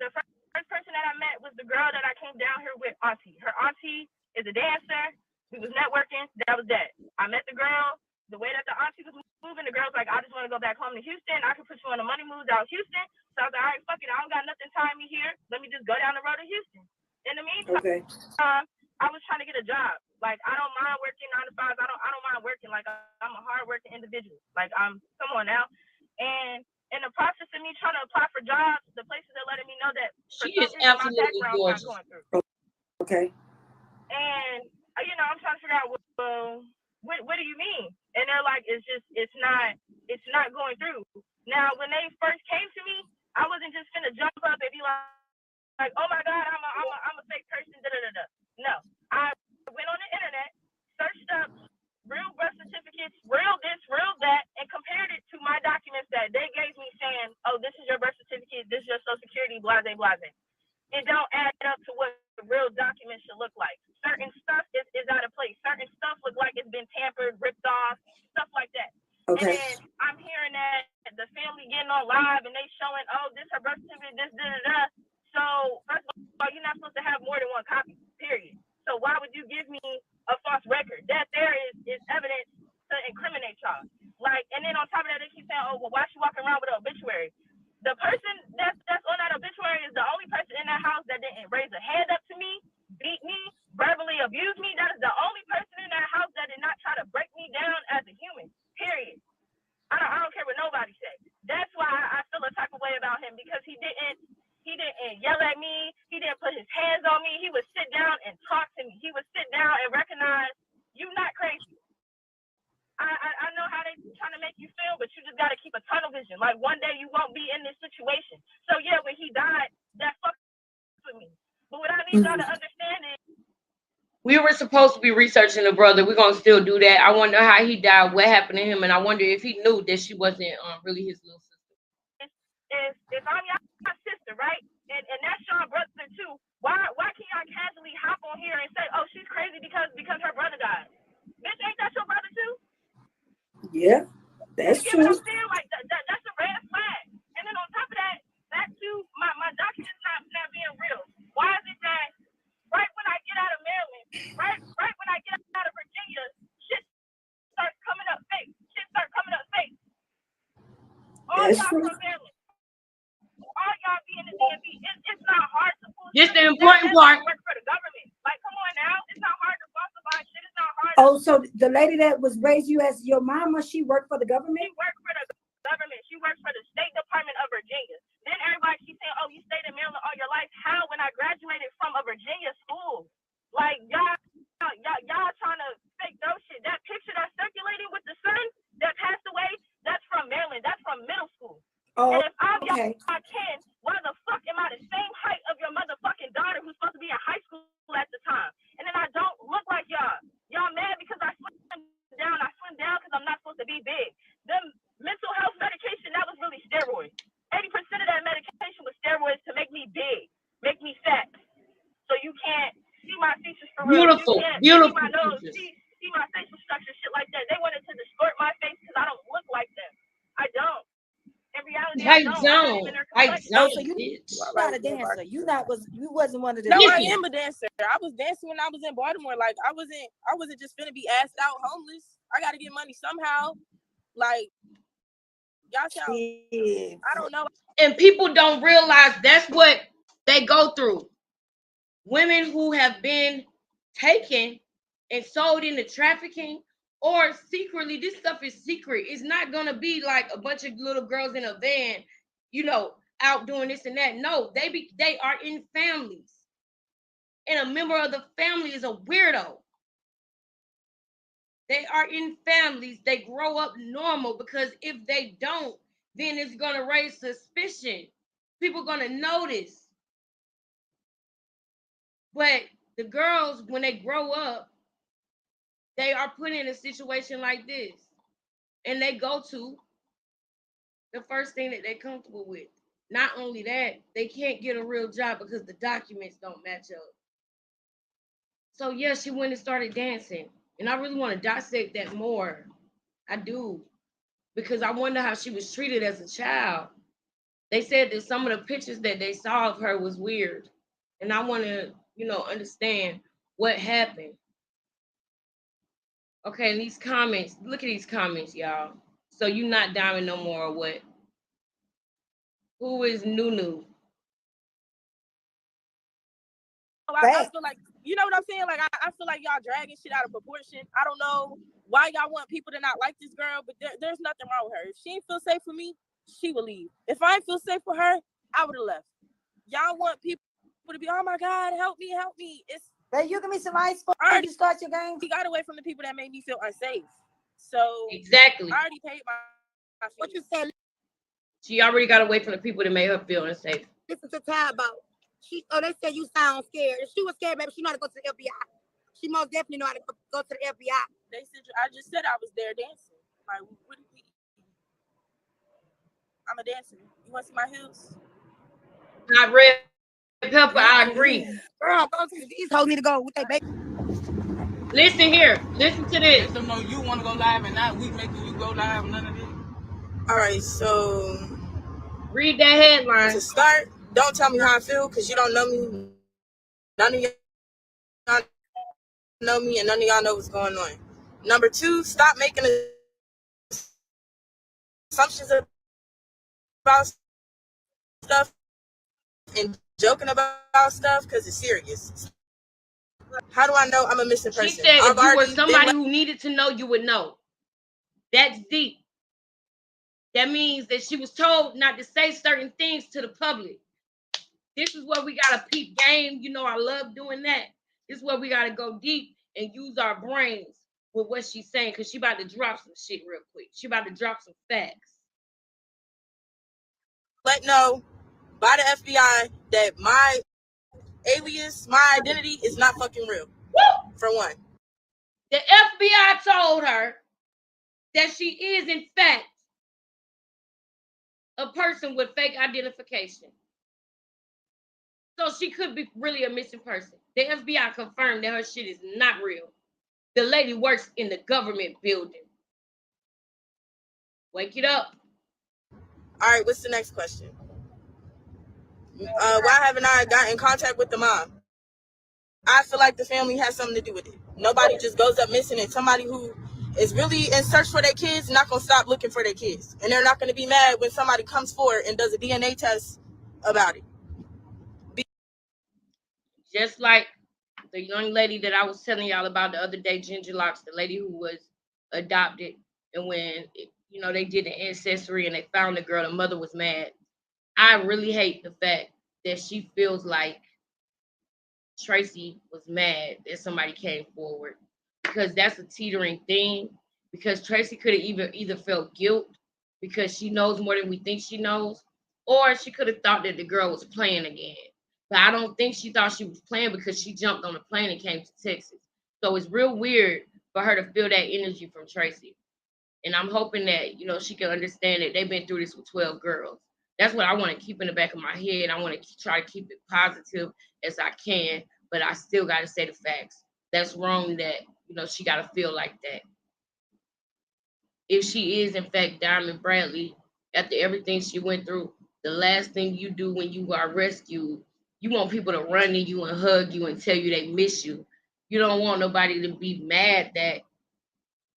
that I met was the girl that I came down here with, Auntie. Her auntie is a dancer. We was networking. That was that. I met the girl. The way that the auntie was moving, the girl's like, I just want to go back home to Houston. I can put you on a money move out Houston. So I was like, all right, fuck it. I don't got nothing tying me here. Let me just go down the road to Houston. In the meantime, I was trying to get a job. Like, I don't mind working 9 to 5. I don't mind working. Like, I'm a hard-working individual. Like, come on now. And in the process of me trying to apply for jobs, the places are letting me know that she is absolutely gorgeous. Not going through. Okay. And I'm trying to figure out, well, what do you mean? And they're like, it's not going through. Now, when they first came to me, I wasn't just finna jump up and be like, oh my God, I'm a fake person. Da da da da. No. I went on the internet, searched up real birth certificates, real this, real that, and compared it to my documents that they gave me saying, oh, this is your birth certificate, this is your social security, blase, blase. It don't add up to what real documents should look like. Certain stuff is out of place. Certain stuff look like it's been tampered, ripped off, stuff like that. Okay. And then I'm hearing that the family getting on live and they showing, oh, this her birth certificate, this, da. So first of all, you're not supposed to have more than one copy, period. So why would you give me a false record? That there is evidence to incriminate y'all. Like, and then on top of that, they keep saying, oh, well, why she walking around with an obituary? The person that's on that obituary is the only person in that house that didn't raise a hand up to me, beat me, verbally abuse me. That is the only person in that house that did not try to break me down as a human, period. I don't care what nobody says. That's why I feel a type of way about him, because he didn't yell at me. He didn't put his hands on me. He would sit down and talk to me. He would sit down and recognize you're not crazy. I know how they trying to make you feel, but you just got to keep a tunnel vision. Like, one day you won't be in this situation. So yeah, when he died, that fucked with me. But what I need y'all to understand is, we were supposed to be researching the brother. We're gonna still do that. I wonder how he died, what happened to him, and I wonder if he knew that she wasn't really his little sister. if I'm your sister, right, and that's your brother too, why can't y'all casually hop on here and say, oh, she's crazy because her brother died? Bitch, ain't that your brother too? Yeah, that's You get what true. I'm saying? Like, that's a red flag. And then on top of that, back to my documents not being real. Why is it that right when I get out of Maryland, right when I get out of Virginia, shit starts coming up fake. All That's y'all true. from Maryland, all y'all be in the DMV. It's not hard to pull This shit. the important part. Work for the government. Like, come on now. It's not hard to falsify shit. It's not hard. Oh, so the lady that was raised you as your mama, she worked for the government? She worked for the government. She works for the State Department of Virginia. Then everybody keeps saying, oh, you stayed in Maryland all your life. How? When I graduated from a Virginia school. Like, y'all trying to fake those shit. That picture that's circulating with the son that passed away, that's from Maryland. That's from middle school. Oh, and if I'm okay. y'all kin, why the fuck am I the same height of your motherfucking daughter who's supposed to be in high school at the time? And then I don't look like y'all. Y'all mad because I slimmed down. I slimmed down because I'm not supposed to be big. Them mental health medication, that was really steroids. 80% of that medication was steroids to make me big, make me fat. So you can't see my features for real. Beautiful, You can't beautiful see my nose, features. see my facial structure, shit like that. They wanted to distort my face because I don't look like them. I don't. In reality, I don't. I'm not even their complexion. Oh, so you bitch. not a dancer. You wasn't one of the No, I Listen. am a dancer. I was dancing when I was in Baltimore. Like, I wasn't just finna be assed out homeless. I gotta get money somehow. Like, y'all sound, I don't know. And people don't realize that's what they go through. Women who have been taken and sold into trafficking, or secretly, this stuff is secret. It's not gonna be like a bunch of little girls in a van, out doing this and that. No, they are in families, and a member of the family is a weirdo. They are in families. They grow up normal, because if they don't, then it's gonna raise suspicion. People gonna notice. But the girls, when they grow up, they are put in a situation like this, and they go to the first thing that they're comfortable with. Not only that, they can't get a real job because the documents don't match up. So yeah, she went and started dancing, and I really want to dissect that more. I do, because I wonder how she was treated as a child. They said that some of the pictures that they saw of her was weird, and I want to, understand what happened. Okay, these comments. Look at these comments, y'all. So you not Diamond no more, or what? Who is Nunu? I feel like, you know what I'm saying? Like, I feel like y'all dragging shit out of proportion. I don't know why y'all want people to not like this girl, but there's nothing wrong with her. If she ain't feel safe for me, she will leave. If I ain't feel safe for her, I would have left. Y'all want people to be, oh my God, help me. It's, Hey, you give me some ice before you start your game. we got away from the people that made me feel unsafe. So Exactly. I already paid my What you said? She already got away from the people that made her feel unsafe. Listen to Ty about. They said you sound scared. If she was scared, maybe she know how to go to the FBI. She most definitely know how to go to the FBI. They said I just said I was there dancing. Like, what do we? I'm a dancer. You want to see my heels? Not red pepper. I agree. Girl, these hoes need to go with their baby. Listen here. Listen to this. Let them know you want to go live and not we making you go live. None of this. All right, so Read that headline. to start, don't tell me how I feel because you don't know me. None of y'all know me, and none of y'all know what's going on. Number 2, stop making assumptions about stuff and joking about stuff because it's serious. How do I know I'm a missing person? She said if you were somebody who needed to know, you would know. That's deep. That means that she was told not to say certain things to the public. This is where we got to peep game. You know, I love doing that. This is where we got to go deep and use our brains with what she's saying because she about to drop some shit real quick. She about to drop some facts. Let know by the FBI that my alias, my identity is not fucking real. Woo! For one. The FBI told her that she is, in fact, a person with fake identification. So she could be really a missing person. The FBI confirmed that her shit is not real. The lady works in the government building. Wake it up. All right, what's the next question? Why haven't I gotten in contact with the mom? I feel like the family has something to do with it. Nobody just goes up missing, and somebody who is really in search for their kids not going to stop looking for their kids. And they're not going to be mad when somebody comes forward and does a DNA test about it. Just like the young lady that I was telling y'all about the other day, Ginger Locks, the lady who was adopted, and when they did the ancestry and they found the girl, the mother was mad. I really hate the fact that she feels like Tracy was mad that somebody came forward, because that's a teetering thing. Because Tracy could have either felt guilt because she knows more than we think she knows, or she could have thought that the girl was playing again. But I don't think she thought she was playing because she jumped on a plane and came to Texas. So it's real weird for her to feel that energy from Tracy. And I'm hoping that, she can understand that they've been through this with 12 girls. That's what I want to keep in the back of my head. I want to try to keep it positive as I can, but I still got to say the facts. That's wrong that, she got to feel like that. If she is, in fact, Diamond Bradley, after everything she went through, the last thing you do when you are rescued, you want people to run to you and hug you and tell you they miss you. You don't want nobody to be mad that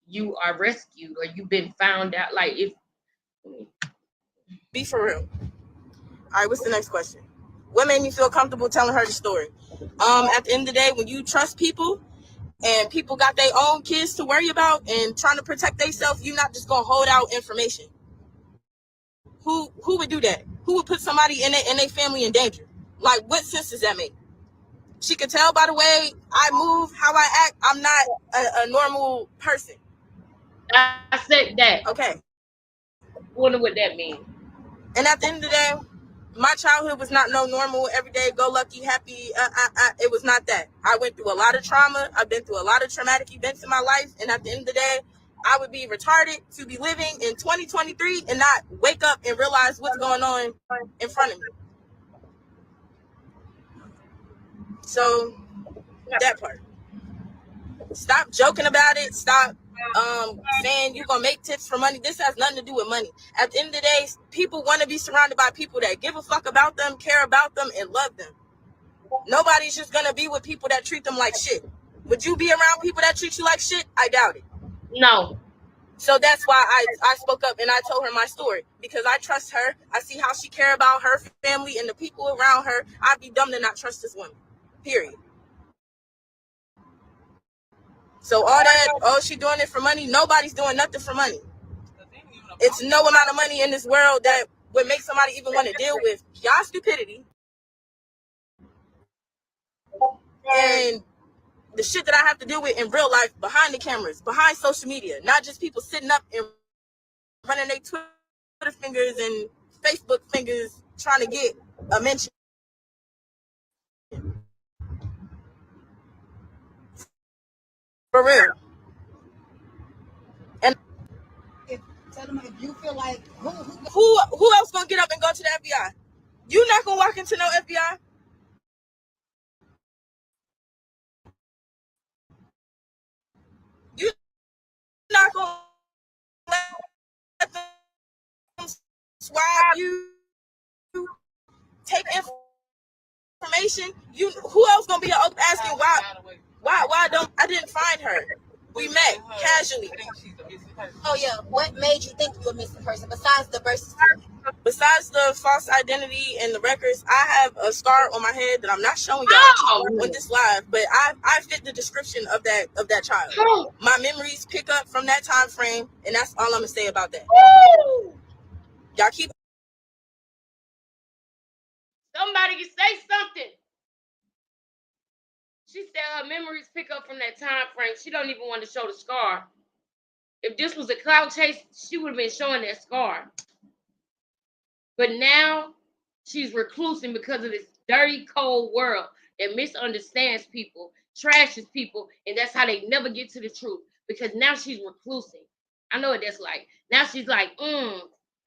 you are rescued or you've been found out. Like, Be for real. All right, what's the next question? What made me feel comfortable telling her the story? At the end of the day, when you trust people and people got their own kids to worry about and trying to protect themselves, you're not just gonna hold out information. Who would do that? Who would put somebody in their family in danger? Like, what sense does that make? She could tell by the way I move, how I act, I'm not a normal person. I said that. Okay. Wonder what that means. And at the end of the day, my childhood was not no normal, everyday, go lucky, happy. It was not that. I went through a lot of trauma. I've been through a lot of traumatic events in my life. And at the end of the day, I would be retarded to be living in 2023 and not wake up and realize what's going on in front of me. So that part. Stop joking about it. Stop saying you're going to make tips for money. This has nothing to do with money. At the end of the day, people want to be surrounded by people that give a fuck about them, care about them, and love them. Nobody's just going to be with people that treat them like shit. Would you be around people that treat you like shit? I doubt it. No. So that's why I spoke up and I told her my story, because I trust her. I see how she care about her family and the people around her. I'd be dumb to not trust this woman. Period. So all that, she doing it for money. Nobody's doing nothing for money. It's no amount of money in this world that would make somebody even want to deal with y'all stupidity and the shit that I have to deal with in real life, behind the cameras, behind social media, not just people sitting up and running their Twitter fingers and Facebook fingers trying to get a mention. For real. And Tell them if you feel like who else gonna get up and go to the FBI? You not gonna walk into no FBI? You not gonna let them swab you, take information? Who else gonna be up asking why don't I didn't find her? We met casually. oh yeah, what made you think you were a missing person besides the birth certificate? Besides the false identity and the records, I have a scar on my head that I'm not showing y'all on this live, but I fit the description of that child. My memories pick up from that time frame, and that's all I'm gonna say about that. Y'all keep. Somebody can say something. She said her memories pick up from that time frame. She don't even want to show the scar. If this was a cloud chase, she would have been showing that scar. But now she's reclusing because of this dirty, cold world that misunderstands people, trashes people, and that's how they never get to the truth. Because now she's reclusing. I know what that's like. Now she's like,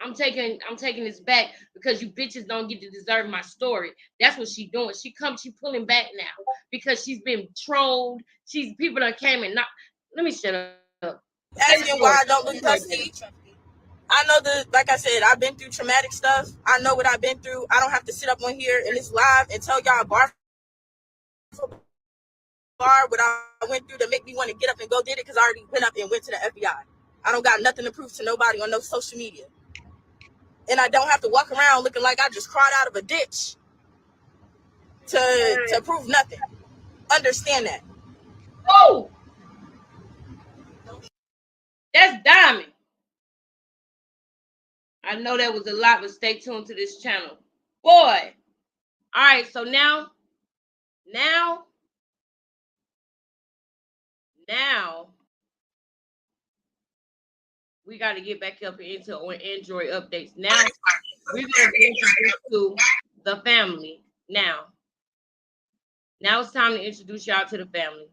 I'm taking this back because you bitches don't get to deserve my story. That's what she's doing. She pulling back now because she's been trolled. People that came and not. Let me shut up. Asking why I don't look dusty. I know like I said, I've been through traumatic stuff. I know what I've been through. I don't have to sit up on here in this live and tell y'all bar for bar what I went through to make me want to get up and go did it because I already went up and went to the FBI. I don't got nothing to prove to nobody on no social media. And I don't have to walk around looking like I just crawled out of a ditch to prove nothing. Understand that. Oh! That's Diamond. I know that was a lot, but stay tuned to this channel. Boy. All right, so now we got to get back up into on Android updates. Now we're going to be introduced to the family. Now it's time to introduce y'all to the family.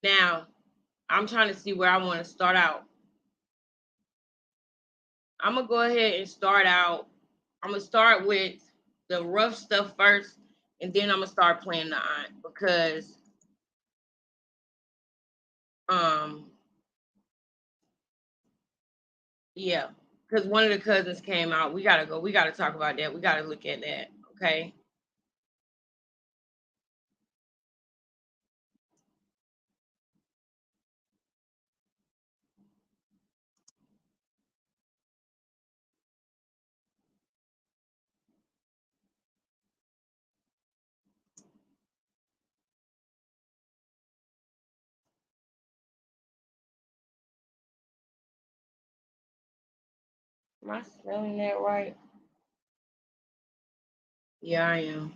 Now, I'm trying to see where I want to start out. I'm going to go ahead and start out. I'm going to start with the rough stuff first, and then I'm going to start playing the aunt because yeah, because one of the cousins came out. We got to talk about that. We got to look at that, okay? Am I spelling that right? Yeah, I am.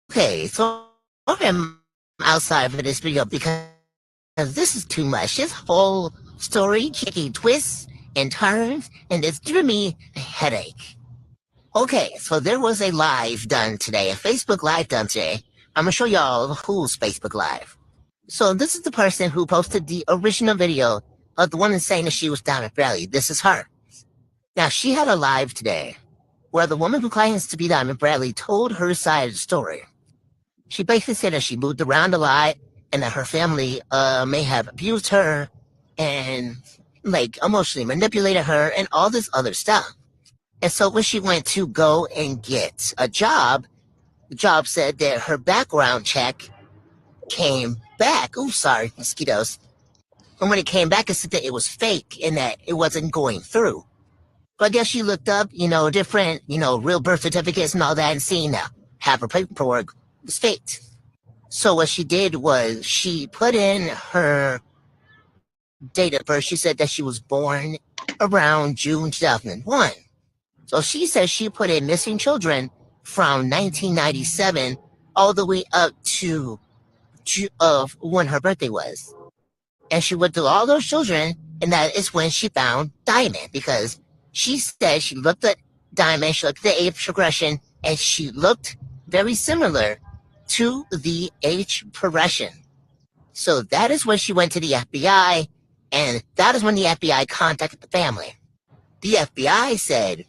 Okay, so I'm outside for this video because this is too much. This whole story taking twists and turns, and it's giving me a headache. Okay, so there was a live done today, a Facebook live done today. I'm gonna show y'all who's Facebook live. So this is the person who posted the original video of the woman saying that she was Diamond Bradley. This is her. Now she had a live today where the woman who claims to be Diamond Bradley told her side of the story. She basically said that she moved around a lot and that her family may have abused her and like emotionally manipulated her and all this other stuff. And so when she went to go and get a job, the job said that her background check came back. Oh, sorry, mosquitoes. And when it came back, it said that it was fake and that it wasn't going through. But I guess she looked up, different, real birth certificates and all that and seen that half her paperwork was faked. So what she did was she put in her date of birth. She said that she was born around June 2001. So she says she put in missing children from 1997 all the way up to of when her birthday was. And she went through all those children, and that is when she found Diamond, because she said she looked at Diamond, she looked at the age progression, and she looked very similar to the age progression. So that is when she went to the FBI, and that is when the FBI contacted the family. The FBI said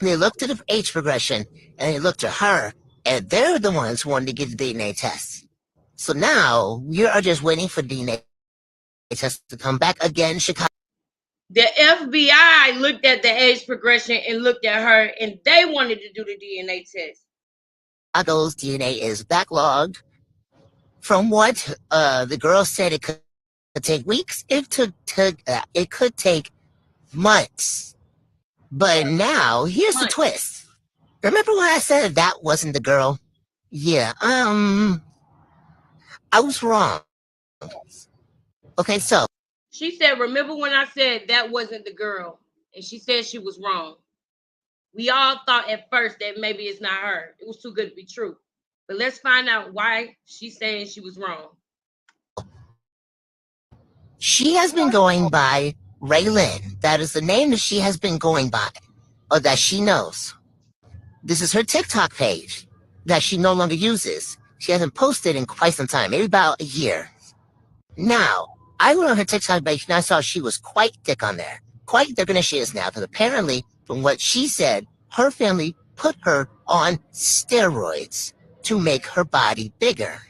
they looked at the age progression, and they looked at her, and they're the ones who wanted to get the DNA test. So now we are just waiting for DNA test to come back again. Chicago. The FBI looked at the age progression and looked at her, and they wanted to do the DNA test. Chicago's DNA is backlogged. From what the girl said, it could take weeks. It could take months. But now here's the twist. Remember when I said that wasn't the girl? Yeah, I was wrong. Okay, so She said, remember when I said that wasn't the girl? And she said she was wrong. We all thought at first that maybe it's not her. It was too good to be true. But let's find out why she's saying she was wrong. she has been going by Raylyn. That is the name that she has been going by, or that she knows. This is her TikTok page that she no longer uses. She hasn't posted in quite some time, maybe about a year. Now, I went on her TikTok page and I saw she was quite thick on there. Quite thicker than she is now, because apparently, from what she said, her family put her on steroids to make her body bigger.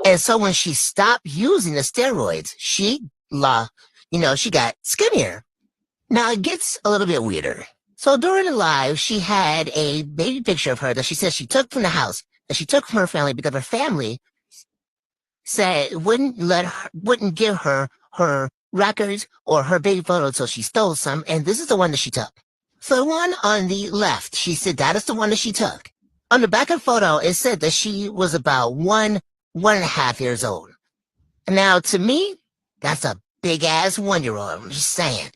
And so when she stopped using the steroids, she got skinnier. Now it gets a little bit weirder. So during the live, she had a baby picture of her that she said she took from the house, that she took from her family because her family said wouldn't give her her records or her baby photos, so she stole some, and this is the one that she took. So the one on the left, she said that is the one that she took. On the back of the photo, it said that she was about 1.5 years old. Now, to me, that's a big ass 1-year-old. I'm just saying.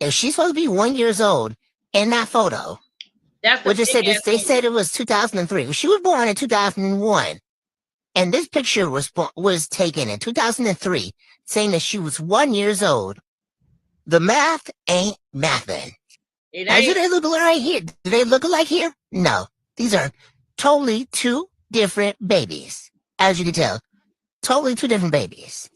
If she's supposed to be 1 years old in that photo, That's which they said it was 2003. She was born in 2001, and this picture was taken in 2003, saying that she was 1 years old. The math ain't mathing. Now, do they look alike here? Do they look alike here? No, these are totally two different babies, as you can tell. Totally two different babies.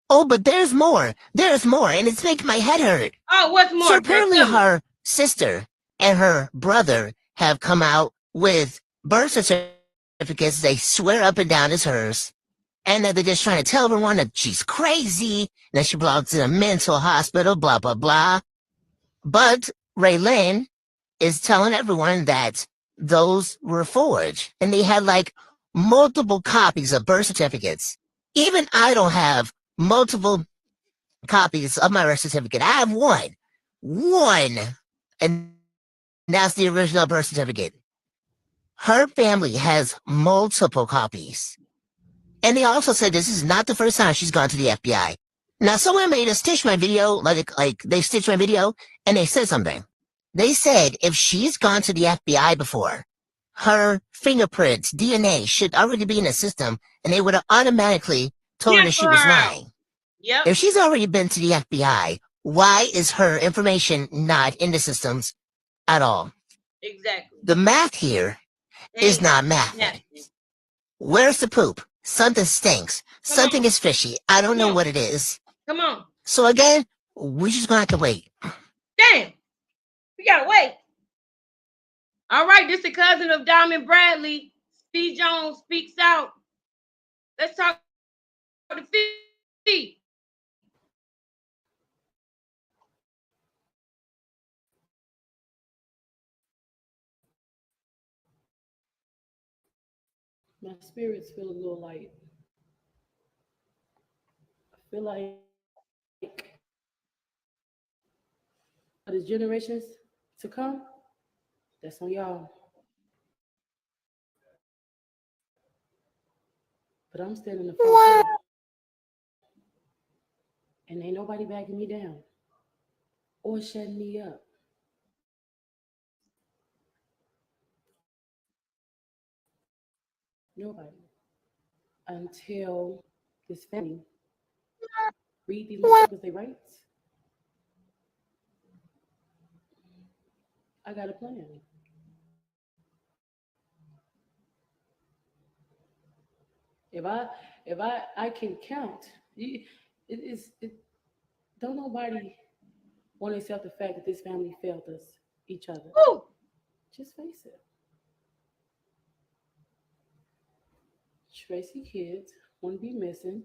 Oh, but there's more. There's more, and it's making my head hurt. Oh, what's more? So apparently her sister and her brother have come out with birth certificates they swear up and down is hers, and that they're just trying to tell everyone that she's crazy, that she belongs to a mental hospital, blah, blah, blah. But Raylyn is telling everyone that those were forged, and they had like multiple copies of birth certificates. Even I don't have multiple copies of my birth certificate. I have one, and that's the original birth certificate. Her family has multiple copies. And they also said this is not the first time she's gone to the FBI. Now, someone made a stitch my video, like they stitched my video, and they said something. They said if she's gone to the FBI before, her fingerprints, DNA should already be in the system, and they would have automatically told her that she was lying. Yep. If she's already been to the FBI, why is her information not in the systems at all? Exactly. The math here is not math. Where's the poop? Something stinks. Something is fishy. I don't know what it is. Come on. So again, we're just gonna have to wait. Damn. We gotta wait. All right, this is the cousin of Diamond Bradley. Steve Jones speaks out. Let's talk to Fee. My spirits feel a little light. I feel like for the generations to come, that's on y'all. But I'm standing in the front, and ain't nobody backing me down or shutting me up. Nobody. Until this family read these little suckers they rights. I got a plan. If I can count, it don't nobody want to accept the fact that this family failed us, each other. Woo! Just face it. Tracy kids wouldn't be missing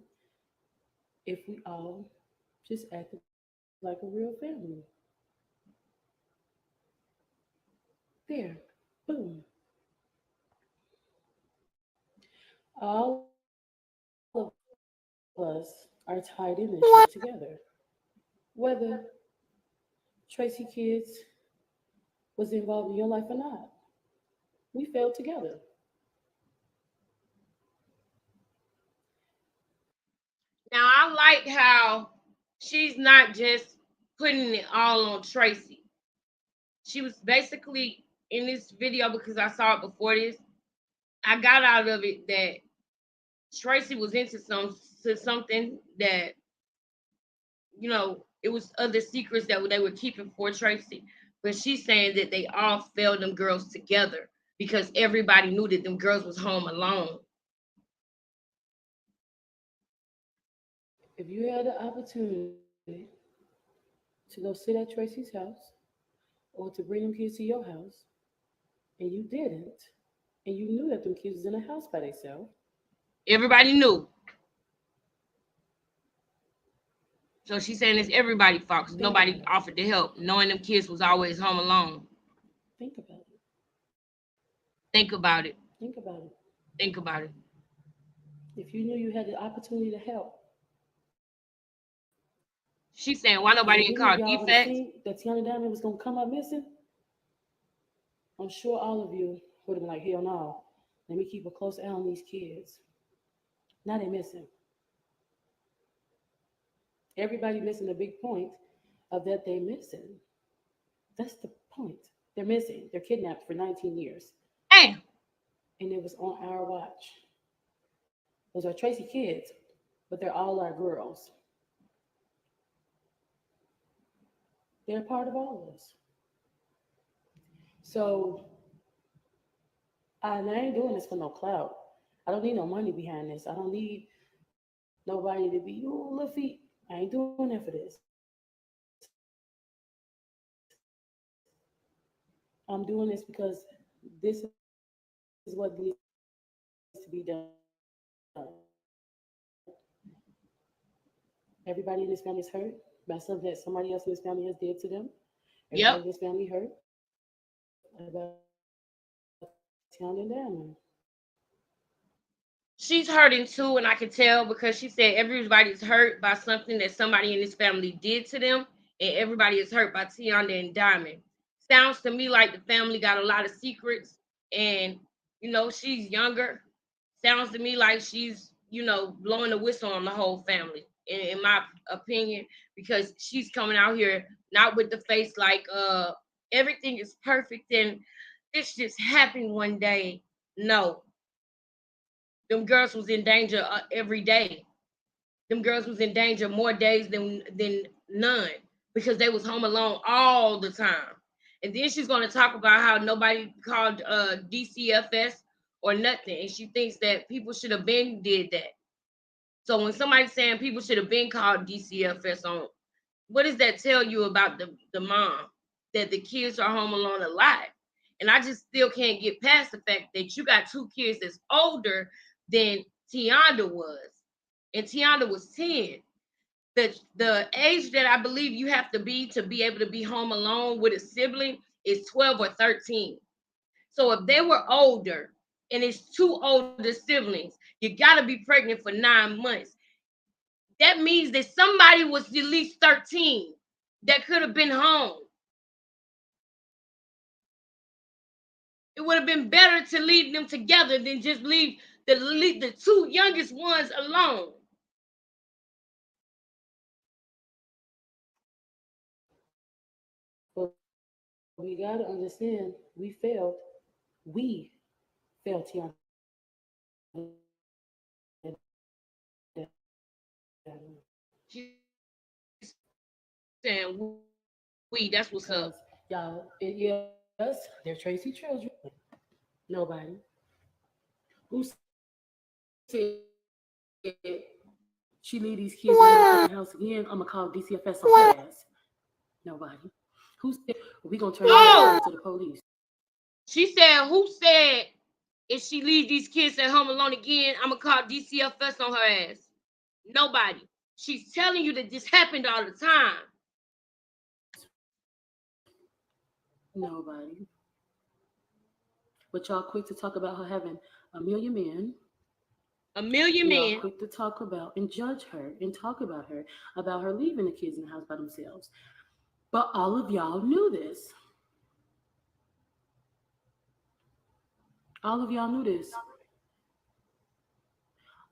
if we all just acted like a real family. There, boom. All of us are tied in this shit together. Whether Tracy kids was involved in your life or not, we failed together. Now I like how she's not just putting it all on Tracy. She was basically in this video because I saw it before this. I got out of it that Tracy was into something that it was other secrets that they were keeping for Tracy. But she's saying that they all failed them girls together because everybody knew that them girls was home alone. If you had the opportunity to go sit at Tracy's house or to bring them kids to your house and you didn't, and you knew that them kids was in the house by themselves, Everybody knew. So she's saying it's everybody's fault because think about nobody it. offered to help, knowing them kids was always home alone. Think about it. Think about it. Think about it. Think about it. If you knew you had the opportunity to help, She's saying why and nobody if didn't any call of y'all would have defects. seen that Tionda Diamond was gonna come up missing, I'm sure all of you would have been like, hell no. Let me keep a close eye on these kids. Now they're missing. Everybody missing the big point of that they missing. That's the point. They're missing. They're kidnapped for 19 years. Hey, And it was on our watch. Those are Tracy kids, but they're all our girls. They're part of all of us. So and I ain't doing this for no clout. I don't need no money behind this. I don't need nobody to be, oh, little feet. I ain't doing that for this. I'm doing this because this is what needs to be done. Everybody in this family is hurt by something that somebody else in this family has did to them. Everybody in yep. this family hurt about Tionda and Diamond. She's hurting too, and I can tell because she said everybody's hurt by something that somebody in this family did to them, and everybody is hurt by Tionda and Diamond. Sounds to me like the family got a lot of secrets, and she's younger. Sounds to me like she's blowing the whistle on the whole family, in my opinion, because she's coming out here not with the face like everything is perfect and this just happened one day. No, them girls was in danger every day. Them girls was in danger more days than none because they was home alone all the time. And then she's going to talk about how nobody called DCFS or nothing, and she thinks that people should have been did that. So when somebody's saying people should have been called DCFS on, what does that tell you about the mom? That the kids are home alone a lot. And I just still can't get past the fact that you got two kids that's older than Tionda was. And Tionda was 10. The age that I believe you have to be able to be home alone with a sibling is 12 or 13. So if they were older and it's two older siblings, you got to be pregnant for 9 months. That means that somebody was at least 13 that could have been home. It would have been better to leave them together than just leave the two youngest ones alone. But we got to understand we failed. We failed Tionda and Diamond. She's saying we. That's what's up. Y'all, yes, they're Tracy children. Nobody. Who said she leave these kids in the house again? I'm gonna call DCFS on her ass. Nobody. Who said we gonna turn Oh, to the police? she said, who said if she leave these kids at home alone again, I'm gonna call DCFS on her ass? Nobody. She's telling you that this happened all the time. Nobody. But y'all quick to talk about her having a million men. A million Y'all men. quick to talk about and judge her and talk about her leaving the kids in the house by themselves. But all of y'all knew this. All of y'all knew this.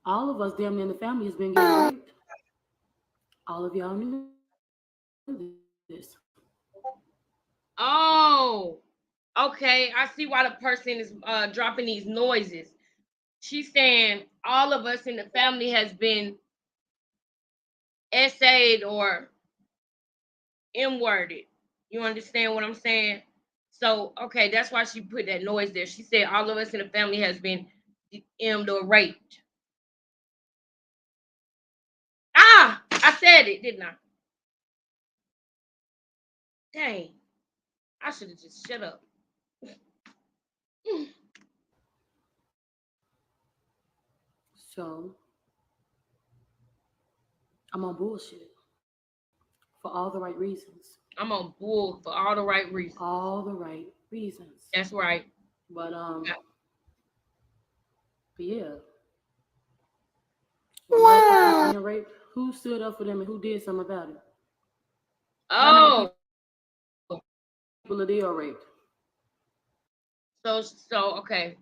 All of us damn near in the family has been getting raped. All of y'all knew this. Oh, okay. I see why the person is dropping these noises. She's saying all of us in the family has been essayed or M-worded. You understand what I'm saying? So, okay, that's why she put that noise there. She said all of us in the family has been M'd or raped. Ah, I said it, didn't I? Dang, I should have just shut up. So I'm on bullshit for all the right reasons. I'm on bull for all the right reasons. All the right reasons. That's right. But yeah. When my being raped, who stood up for them and who did something about it? How many Oh, people are there raped? so okay.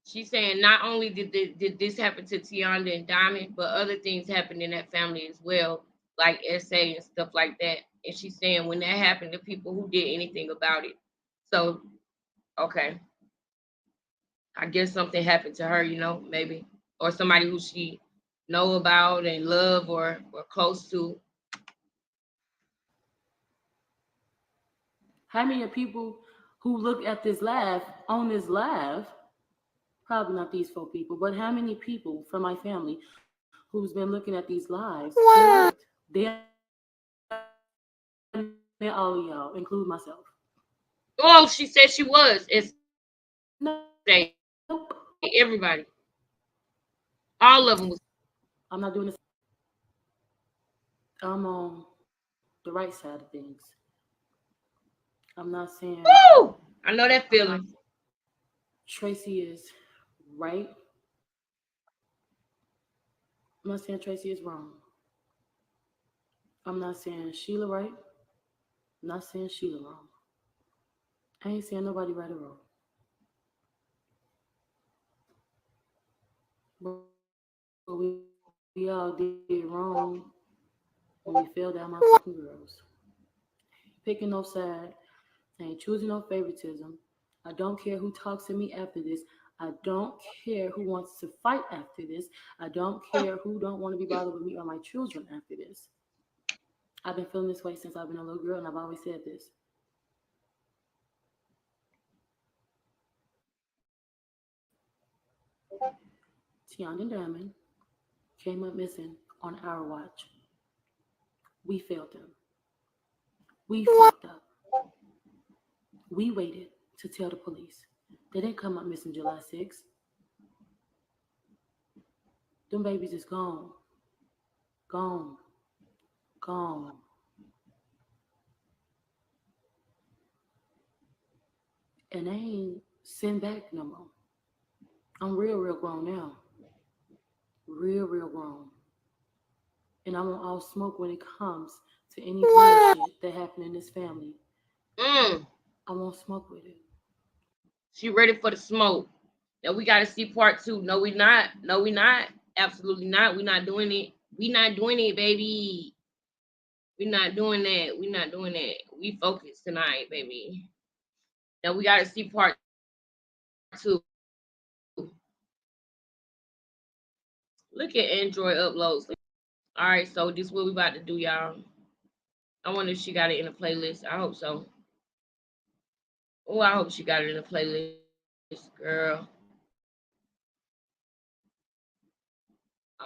She's saying not only did this happen to Tionda and Diamond, but other things happened in that family as well, like SA and stuff like that. And she's saying when that happened, the people who did anything about it. So, okay, I guess something happened to her, maybe, or somebody who she know about and love or close to. How many people who look at this live on this live? Probably not these 4 people, but how many people from my family who's been looking at these lives? Damn all of y'all, include myself. Oh, she said she was. It's Nope. everybody. All of them was. I'm not doing this. I'm on the right side of things. I'm not saying Woo! I know that feeling. Tracy is right. I'm not saying Tracy is wrong. I'm not saying Sheila right. I'm not saying Sheila wrong. I ain't saying nobody right or wrong. But we all did wrong when we fell down my fucking girls. Picking no side. I ain't choosing no favoritism. I don't care who talks to me after this. I don't care who wants to fight after this. I don't care who don't want to be bothered with me or my children after this. I've been feeling this way since I've been a little girl, and I've always said this. Tionda and Diamond came up missing on our watch. We failed them. We fucked up. We waited to tell the police. They didn't come up missing July 6th. Them babies is gone. Gone. Gone. And they ain't sent back no more. I'm real grown now. Real grown. And I want all smoke when it comes to any bullshit that happened in this family. Mm. I won't smoke with it. She ready for the smoke. Now we got to see part 2. No, we not. No, we not. Absolutely not. We not doing it. We not doing it, baby. We not doing that. We not doing that. We focus tonight, baby. Now we got to see part 2. Look at Android uploads. All right, so this is what we about to do, y'all. I wonder if she got it in a playlist. I hope so. Oh, I hope she got it in a playlist, girl.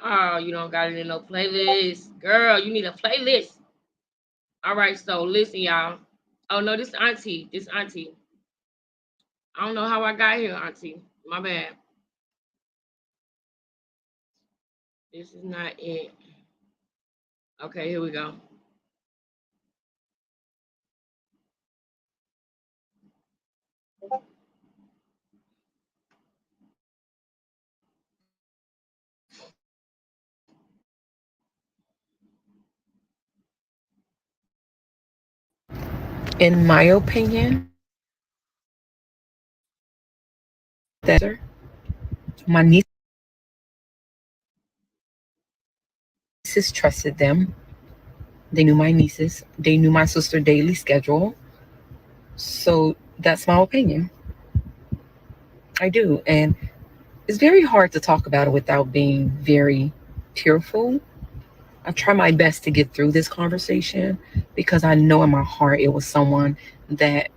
Oh, you don't got it in no playlist. Girl, you need a playlist. All right, so listen, y'all. Oh no, this auntie. This auntie. I don't know how I got here, auntie. My bad. This is not it. Okay, here we go. In my opinion, that my nieces trusted them. They knew my nieces. They knew my sister daily schedule. So that's my opinion. I do. And it's very hard to talk about it without being very tearful. I try my best to get through this conversation because I know in my heart it was someone that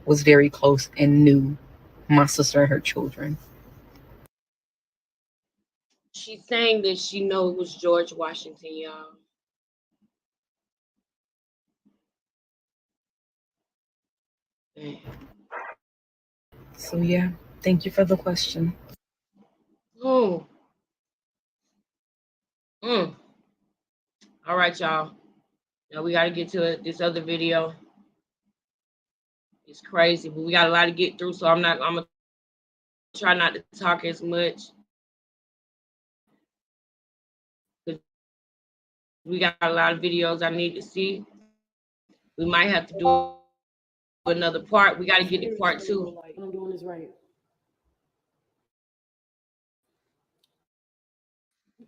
was very close and knew my sister and her children. She's saying that she know it was George Washington, y'all. So yeah, thank you for the question. Oh. Mm. All right, y'all. Now we got to get to this other video. It's crazy, but we got a lot to get through, so I'm gonna try not to talk as much. We got a lot of videos I need to see. We might have to do another part. We got to get to part 2. What I'm doing is right.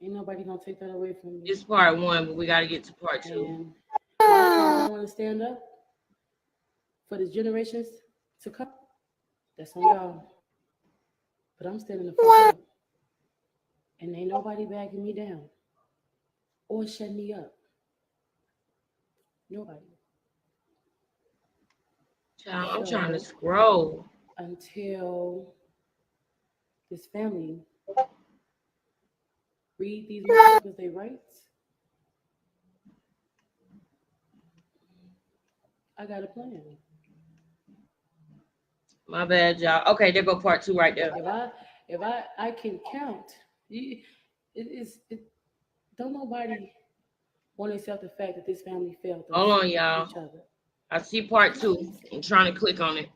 Ain't nobody gonna take that away from me. This part 1, but we got to get to part 2. And I don't want to stand up for the generations to come. That's on y'all. But I'm standing the fuck up. And ain't nobody backing me down or shutting me up. Nobody. Child, I'm trying to scroll. Until this family read these motherfuckers their rights, I got a plan. My bad, y'all. Okay, there go part 2 right there. If I can count, don't nobody want to accept the fact that this family failed us. Hold on, y'all. Each other. I see part 2. I'm trying to click on it.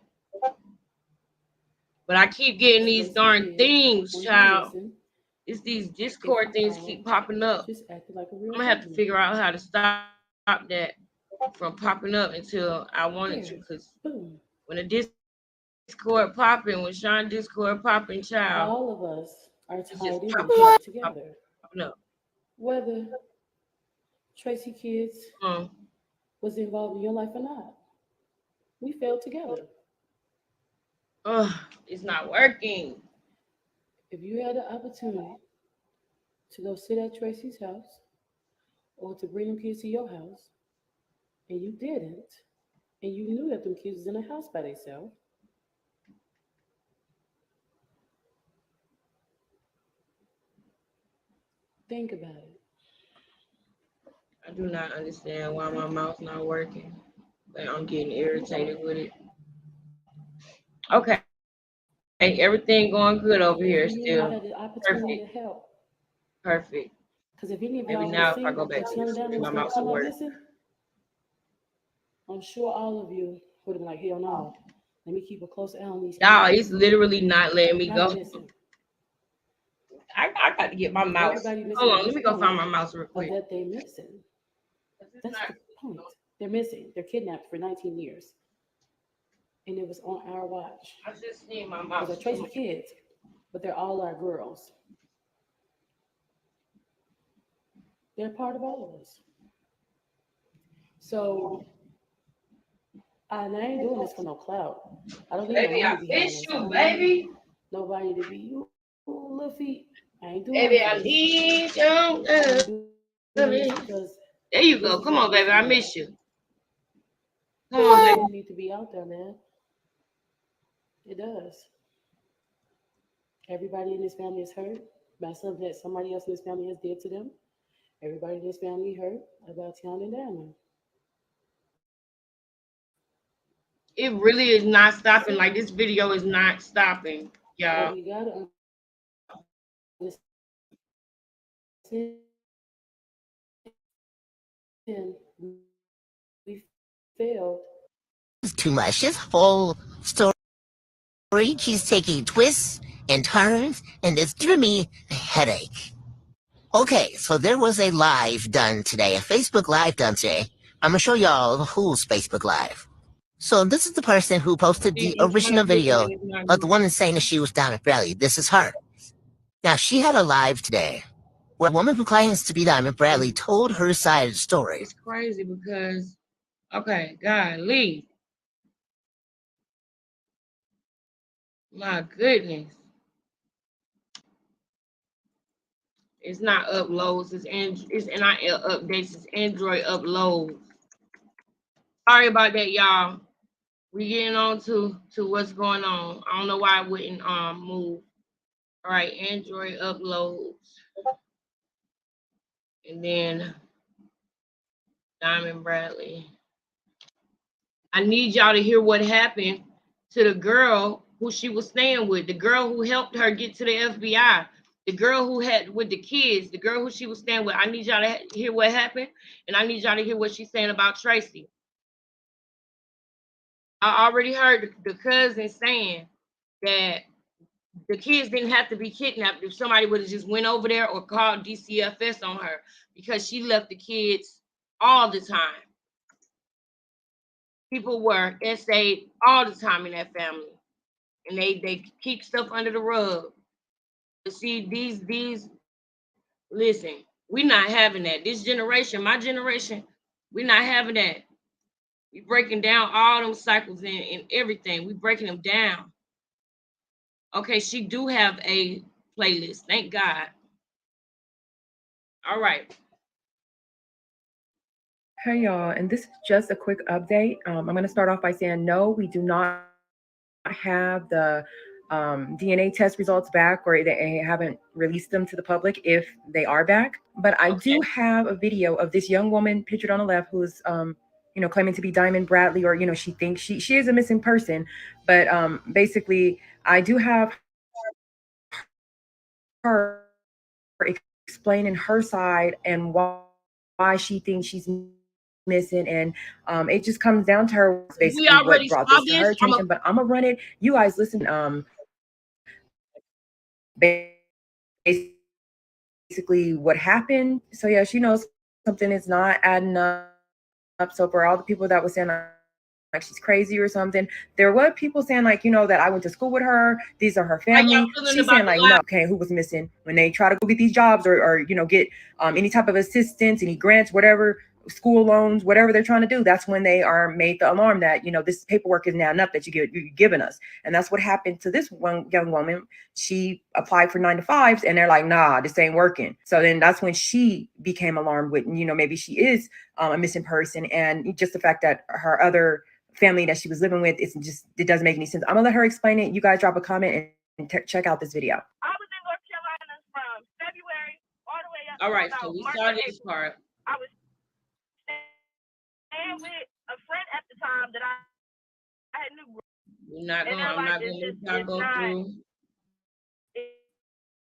But I keep getting these darn things, child. It's these Discord things keep popping up. Just acted like a real I'm gonna have to figure out how to stop that from popping up until I wanted to, because when the Discord popping, when Sean Discord popping, child, all of us are tied in together. No. Whether Tracy kids was involved in your life or not, we failed together. It's not working. If you had the opportunity to go sit at Tracy's house or to bring them kids to your house, and you didn't, and you knew that them kids was in the house by themselves, think about it. I do not understand why my mouth's not working, but I'm getting irritated with it. Okay. Hey, everything going good over here still. Had the opportunity Perfect. to help. Perfect. Because if any of Maybe y'all now would if I see go back that to this, Tionda my was going mouse to come will up work. missing, I'm sure all of you would have been like, hell no. Let me keep a close eye on these Y'all, kids. it's literally not letting me Not go. missing. I got to get my mouse. Hold on, let me go find my mouse real quick. That they missing. That's the point. They're missing. They're kidnapped for 19 years. And it was on our watch. I just need my mouse. They're Tracy kids, but they're all our girls. They're part of all of us. So, I ain't doing this for no clout. I don't need Baby, no I money behind miss this. you, baby. Nobody to be you, little feet. I ain't doing Baby, it I because need your I love. ain't doing this because There you this go. is Come what on, needs baby. to I be. miss you. Come on, This is baby. what needs to be out there, man. It does. Everybody in this family is hurt by something that somebody else in this family has did to them. Everybody in this family hurt about Tionda and Diamond. It really is not That's stopping. it. Like this video is not stopping, But y'all. we gotta understand we failed. It's too much. This whole story keeps taking twists and turns, and it's giving me a headache. Okay, so there was a live done today, a Facebook Live done today. I'm gonna show y'all who's Facebook Live. So this is the person who posted See, the I'm trying to original click it video and it's not of the going. woman saying that she was Diamond Bradley. This is her. Now, she had a live today where a woman who claims to be Diamond Bradley told her side of the story. It's crazy because, okay, golly, my goodness, it's not uploads. It's not updates. It's Android uploads. Sorry about that, y'all. We getting on to what's going on. I don't know why I wouldn't move. All right, Android uploads, and then Diamond Bradley. I need y'all to hear what happened to the girl who she was staying with, the girl who helped her get to the FBI, the girl who had with the kids, the girl who she was staying with. I need y'all to hear what happened, and I need y'all to hear what she's saying about Tracy. I already heard the cousin saying that the kids didn't have to be kidnapped if somebody would have just went over there or called DCFS on her because she left the kids all the time. People were essayed all the time in that family, and they keep stuff under the rug. But see, these listen, we not having that. This generation, my generation, we not having that. We breaking down all them cycles and everything. We breaking them down. Okay, she do have a playlist. Thank God. All right. Hey y'all, and this is just a quick update. I'm going to start off by saying no, we do not have the DNA test results back, or they haven't released them to the public if they are back. But I do Okay. have a video of this young woman pictured on the left who's claiming to be Diamond Bradley, or she thinks she is a missing person. But basically, I do have her explaining her side and why she thinks she's missing, and it just comes down to her basically what brought this to her attention. But I'm gonna We run it. already You saw guys this. listen. Basically what happened. So yeah, she knows something is not adding up. So for all the people that were saying like she's crazy or something, there were people saying like, that I went to school with her, these are her family. She's saying like, no, this is her How family. y'all feeling about the live? Okay, who was missing when they try to go get these jobs, or get any type of assistance, any grants, whatever, school loans, whatever they're trying to do. That's when they are made the alarm that this paperwork is now enough that you're giving us. And that's what happened to this one young woman. She applied for 9 to 5s, and they're like, nah, this ain't working. So then that's when she became alarmed with, maybe she is a missing person, and just the fact that her other family that she was living with, it doesn't make any sense. I'm gonna let her explain it. You guys drop a comment and check out this video. I was in North Carolina from February all the way up All to right, so about we March saw or this April. part. I was staying with a friend at the time that I had knew, We're not and gonna. they're I'm like, not gonna let y'all it's go not, through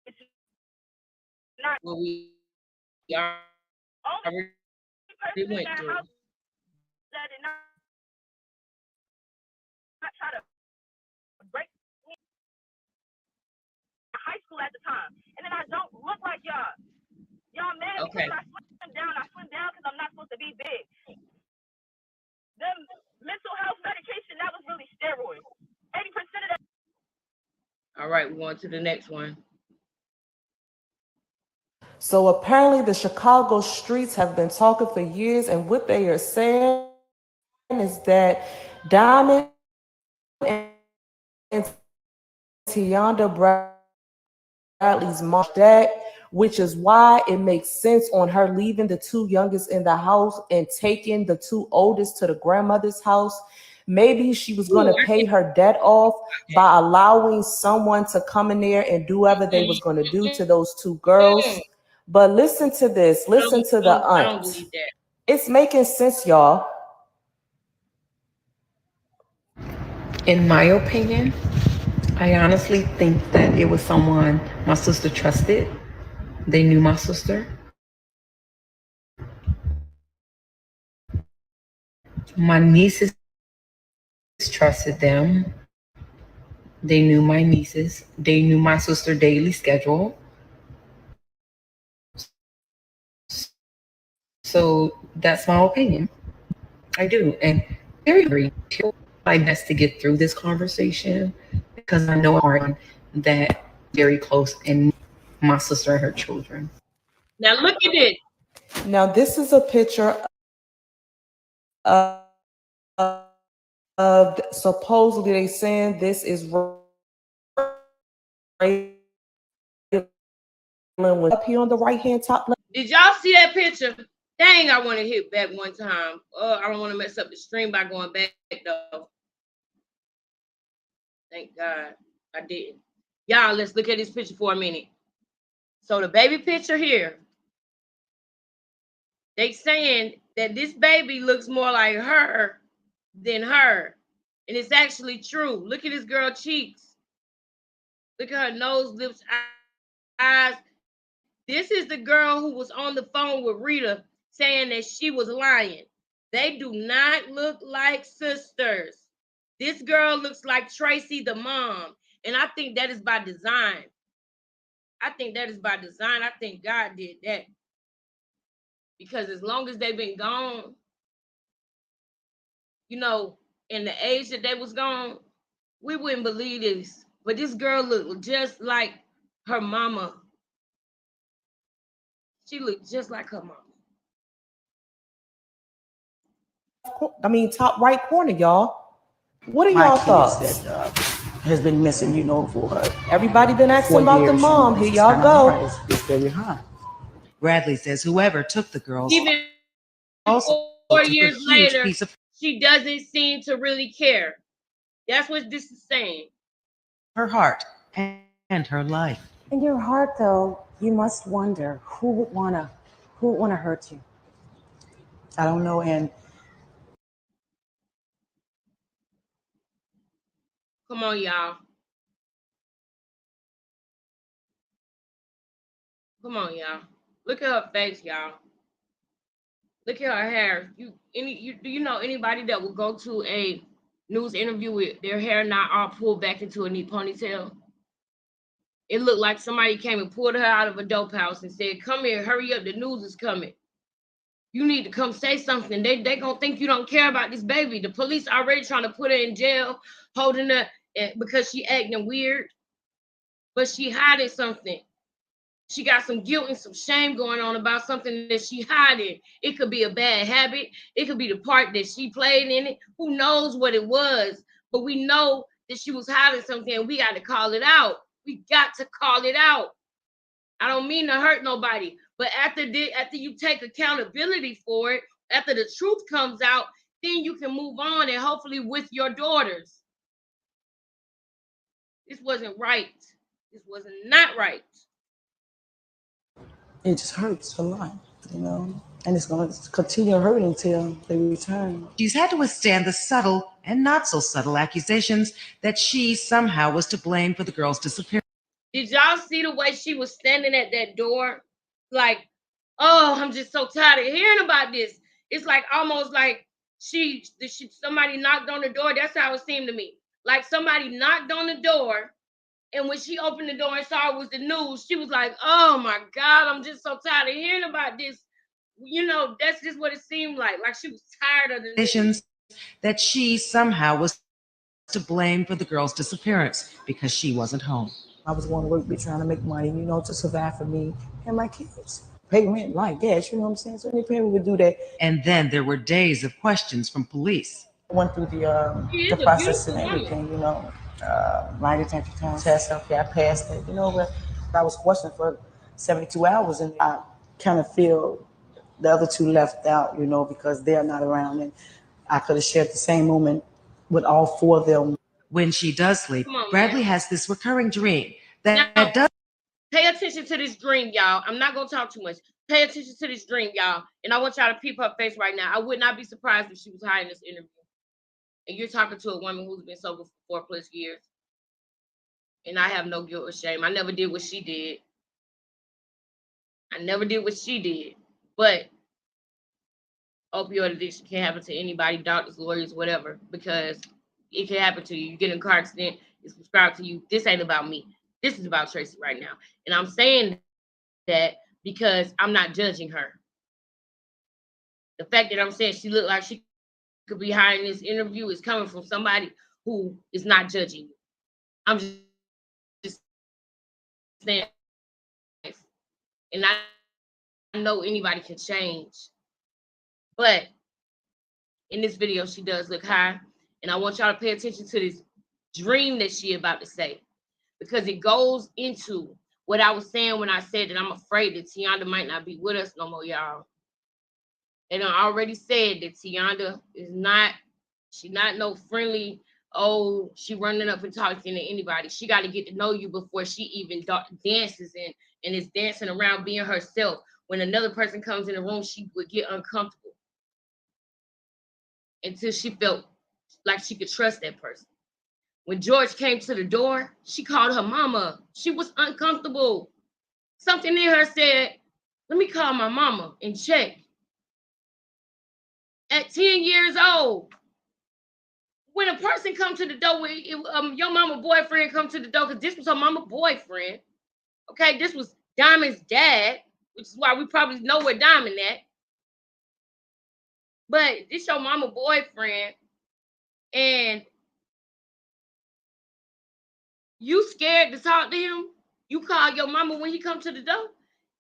it's not. what we Only already person in went that through. house that did not try to break me in high school at the time. And then I don't look like y'all. Y'all mad because Okay. I slimmed down. I slimmed down because I'm not supposed to be big. Them mental health medication, that was really steroids. 80% of that. All right, we're going to the next one. So apparently the Chicago streets have been talking for years, and what they are saying is that Diamond and Tionda Bradley Bradley's mom that, which is why it makes sense on her leaving the two youngest in the house and taking the two oldest to the grandmother's house. Maybe she was going Ooh, to pay her debt off by allowing someone to come in there and do whatever they was going to do to those two girls. But listen to this. Listen to the I don't aunt. believe that. It's making sense, y'all. In my opinion, I honestly think that it was someone my sister trusted. They knew my sister. My nieces trusted them. They knew my nieces. They knew my sister's daily schedule. So that's my opinion. I do. And very my best to get through this conversation because I know I'm that very close and my sister and her children. Now look at it. Now, this is a picture of, supposedly they saying this is up here on the right hand top left. Did y'all see that picture? Dang, I want to hit back one time. I don't want to mess up the stream by going back though. Thank God I didn't. Y'all, let's look at this picture for a minute. So the baby picture here, they saying that this baby looks more like her than her. And it's actually true. Look at this girl cheeks. Look at her nose, lips, eyes. This is the girl who was on the phone with Rita saying that she was lying. They do not look like sisters. This girl looks like Tracy, the mom. And I think that is by design. I think that is by design. I think God did that. Because as long as they've been gone, you know, in the age that they was gone, we wouldn't believe this. But this girl looked just like her mama. She looked just like her mama. I mean, top right corner, y'all. What are y'all thoughts? That, has been missing, for Everybody been asking 4 about the years, mom. Here it's y'all kinda go. hard. It's very hard. Bradley says whoever took the girls Even also 4 took a years huge later, piece of she doesn't seem to really care. That's what this is saying. her heart and her life. In your heart, though, you must wonder who would wanna hurt you. I don't know, and Come on, y'all. Come on, y'all. Look at her face, y'all. Look at her hair. Do you know anybody that will go to a news interview with their hair not all pulled back into a neat ponytail? It looked like somebody came and pulled her out of a dope house and said, "Come here, hurry up, the news is coming. You need to come say something. They gonna think you don't care about this baby. The police already trying to put her in jail, holding her because she acting weird, but she hiding something. She got some guilt and some shame going on about something that she hiding. It could be a bad habit. It could be the part that she played in it. Who knows what it was? But we know that she was hiding something, and we got to call it out. We got to call it out. I don't mean to hurt nobody, but after you take accountability for it, after the truth comes out, then you can move on and hopefully with your daughters. This wasn't right. This was not right. it just hurts a lot, and it's going to continue hurting until they return. She's had to withstand the subtle and not so subtle accusations that she somehow was to blame for the girls' disappearance. Did y'all see the way she was standing at that door? Like, oh, I'm just so tired of hearing about this. It's like almost like somebody knocked on the door. That's how it seemed to me. Like somebody knocked on the door, and when she opened the door and saw it was the news, she was like, "Oh my God, I'm just so tired of hearing about this." That's just what it seemed like. Like she was tired of the news. That she somehow was to blame for the girls' disappearance because she wasn't home. I was going to work, be trying to make money, to survive for me and my kids. Pay rent like gas, you know what I'm saying? So any parent would do that. And then there were days of questions from police. I went through the process and everything, lie detector test. Okay, I passed it, but I was questioned for 72 hours, and I kind of feel the other two left out, you know, because they're not around, and I could have shared the same moment with all four of them. When she does sleep, Come on, Bradley man. has this recurring dream that Now, does. pay attention to this dream, y'all. I'm not gonna talk too much. Pay attention to this dream, y'all. And I want y'all to peep her face right now. I would not be surprised if she was hiding this interview. And you're talking to a woman who's been sober for 4+ years. And I have no guilt or shame. I never did what she did. But opioid addiction can happen to anybody, doctors, lawyers, whatever, because it can happen to you. You get in a car accident, it's prescribed to you. This ain't about me. This is about Tracy right now. And I'm saying that because I'm not judging her. The fact that I'm saying she looked like she could be hiding this interview is coming from somebody who is not judging you. I'm just saying, and I know anybody can change, but in this video, she does look high, and I want y'all to pay attention to this dream that she about to say, because it goes into what I was saying when I said that I'm afraid that Tionda might not be with us no more, y'all. And I already said that Tionda is not, she not no friendly, oh, she running up and talking to anybody. She got to get to know you before she even dances and is dancing around being herself. When another person comes in the room, she would get uncomfortable until she felt like she could trust that person. When George came to the door, she called her mama. She was uncomfortable. Something in her said, let me call my mama and check. At 10 years old, when a person come to the door, your mama boyfriend come to the door, because this was her mama boyfriend. Okay, this was Diamond's dad, which is why we probably know where Diamond at. But this your mama boyfriend, and you scared to talk to him. You call your mama when he come to the door,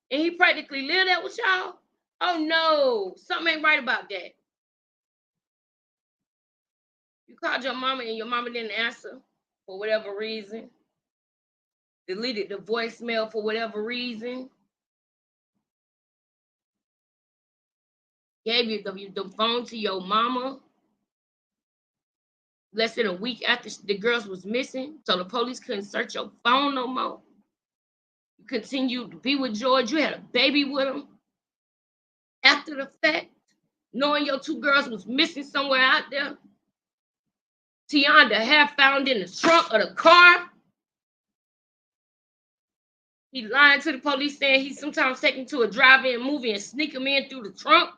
and he practically live there with y'all. Oh no, something ain't right about that. You called your mama and your mama didn't answer for whatever reason. Deleted the voicemail for whatever reason. Gave you the phone to your mama less than a week after the girls was missing, so the police couldn't search your phone no more. You continued to be with George. You had a baby with him after the fact, knowing your two girls was missing somewhere out there. Tionda half found in the trunk of the car. He lied to the police saying he sometimes take him to a drive-in movie and sneak him in through the trunk.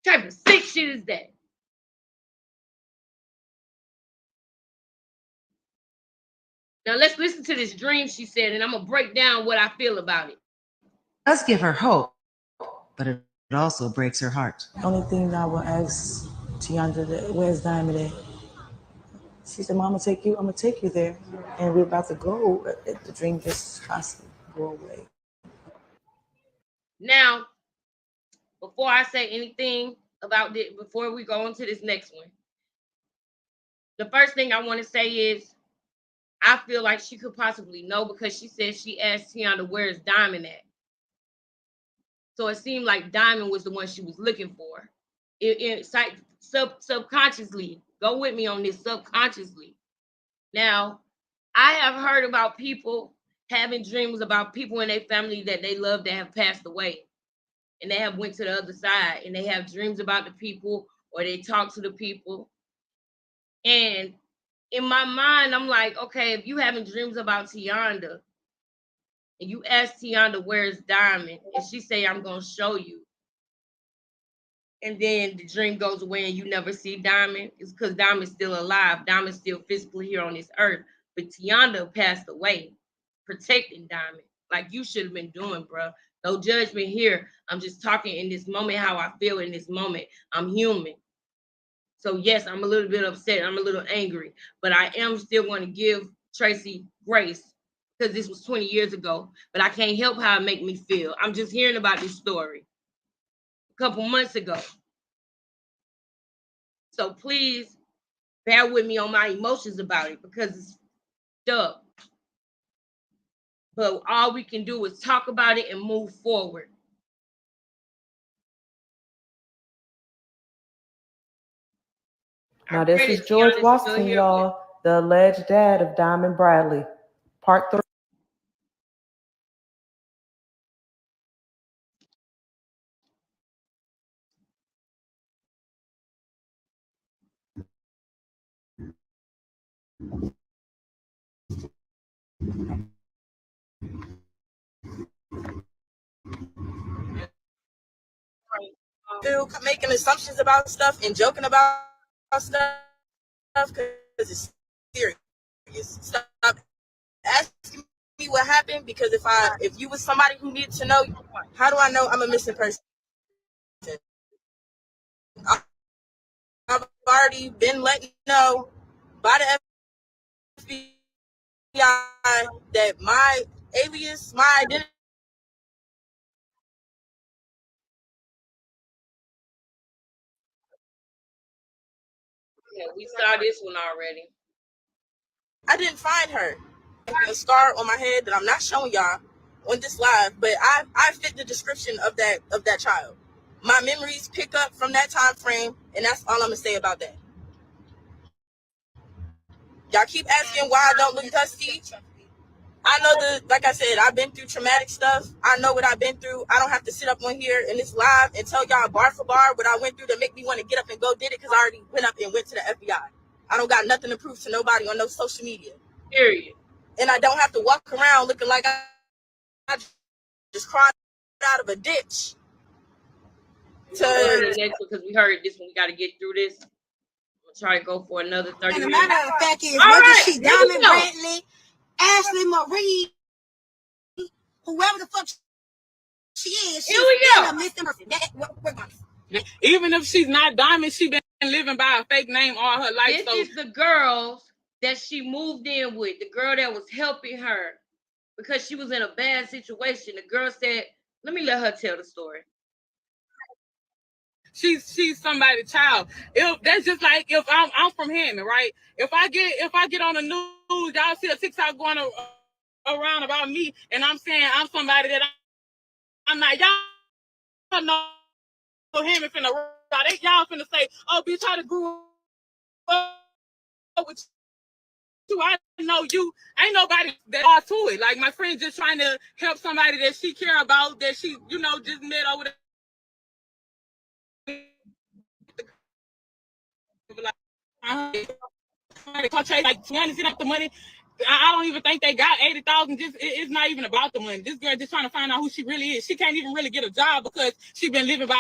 What type of sick shit is that? Now let's listen to this dream she said, and I'm gonna break down what I feel about it. Does give her hope, but it also breaks her heart. The only thing I would ask Tionda, where's Diamond at? She said, Mama, take you, I'm gonna take you there. And we're about to go. The dream just has to go away. Now, before I say anything about this, before we go on to this next one, the first thing I want to say is I feel like she could possibly know, because she said she asked Tionda, where's Diamond at? So it seemed like Diamond was the one she was looking for. Subconsciously, go with me on this, subconsciously. Now, I have heard about people having dreams about people in their family that they love that have passed away, and they have went to the other side, and they have dreams about the people, or they talk to the people. And in my mind, I'm like, okay, if you having dreams about Tionda, and you ask Tionda, where's Diamond, and she say, I'm gonna show you, and then the dream goes away and you never see Diamond, it's because Diamond's still alive. Diamond's still physically here on this earth, but Tionda passed away protecting Diamond, like you should have been doing, bro. No judgment here. I'm just talking in this moment how I feel in this moment. I'm human. So yes, I'm a little bit upset. I'm a little angry, but I am still going to give Tracy grace, because this was 20 years ago, but I can't help how it make me feel. I'm just hearing about this story a couple months ago. So please bear with me on my emotions about it, because it's stuck. but all we can do is talk about it and move forward. Now, this is George Washington, y'all, the alleged dad of Diamond Bradley. Part 3. Making assumptions about stuff and joking about stuff because it's serious. Stop asking me what happened, because if you was somebody who needed to know, how do I know I'm a missing person? I've already been let you know by the FBI that my alias, my identity. Yeah, we saw this one already. I didn't find her. A scar on my head that I'm not showing y'all on this live, but I fit the description of that child. My memories pick up from that time frame, and that's all I'm gonna say about that. Y'all keep asking why I don't look dusty. I know like I said, I've been through traumatic stuff. I know what I've been through. I don't have to sit up on here in this live and tell y'all bar for bar what I went through to make me want to get up and go did it, because I already went up and went to the FBI. I don't got nothing to prove to nobody on no social media. Period. And I don't have to walk around looking like I just cried out of a ditch. To the next one, because we heard this one, we got to get through this. I'm gonna try to go for another 30 And the minutes. matter of fact is, all whether right, she Diamond Bradley, Ashley Marie, whoever the fuck she is, she's still a missing person. Even if she's not Diamond, she been living by a fake name all her life. This is the girl that she moved in with, the girl that was helping her because she was in a bad situation. The girl said, let me let her tell the story. She's somebody's child. If that's just like if I'm from Hammond, right? If I get on the news, y'all see a TikTok going around about me, and I'm saying I'm somebody that I'm not. Y'all know Hammond finna y'all finna say, oh bitch, I done grew up with you. I know you. Ain't nobody that are to it. Like my friend just trying to help somebody that she care about, that she just met over there. Like Tracy, like Tionda sent up the money. I don't even think they got 80,000. It's not even about the money. This girl just trying to find out who she really is. She can't even really get a job because she been living by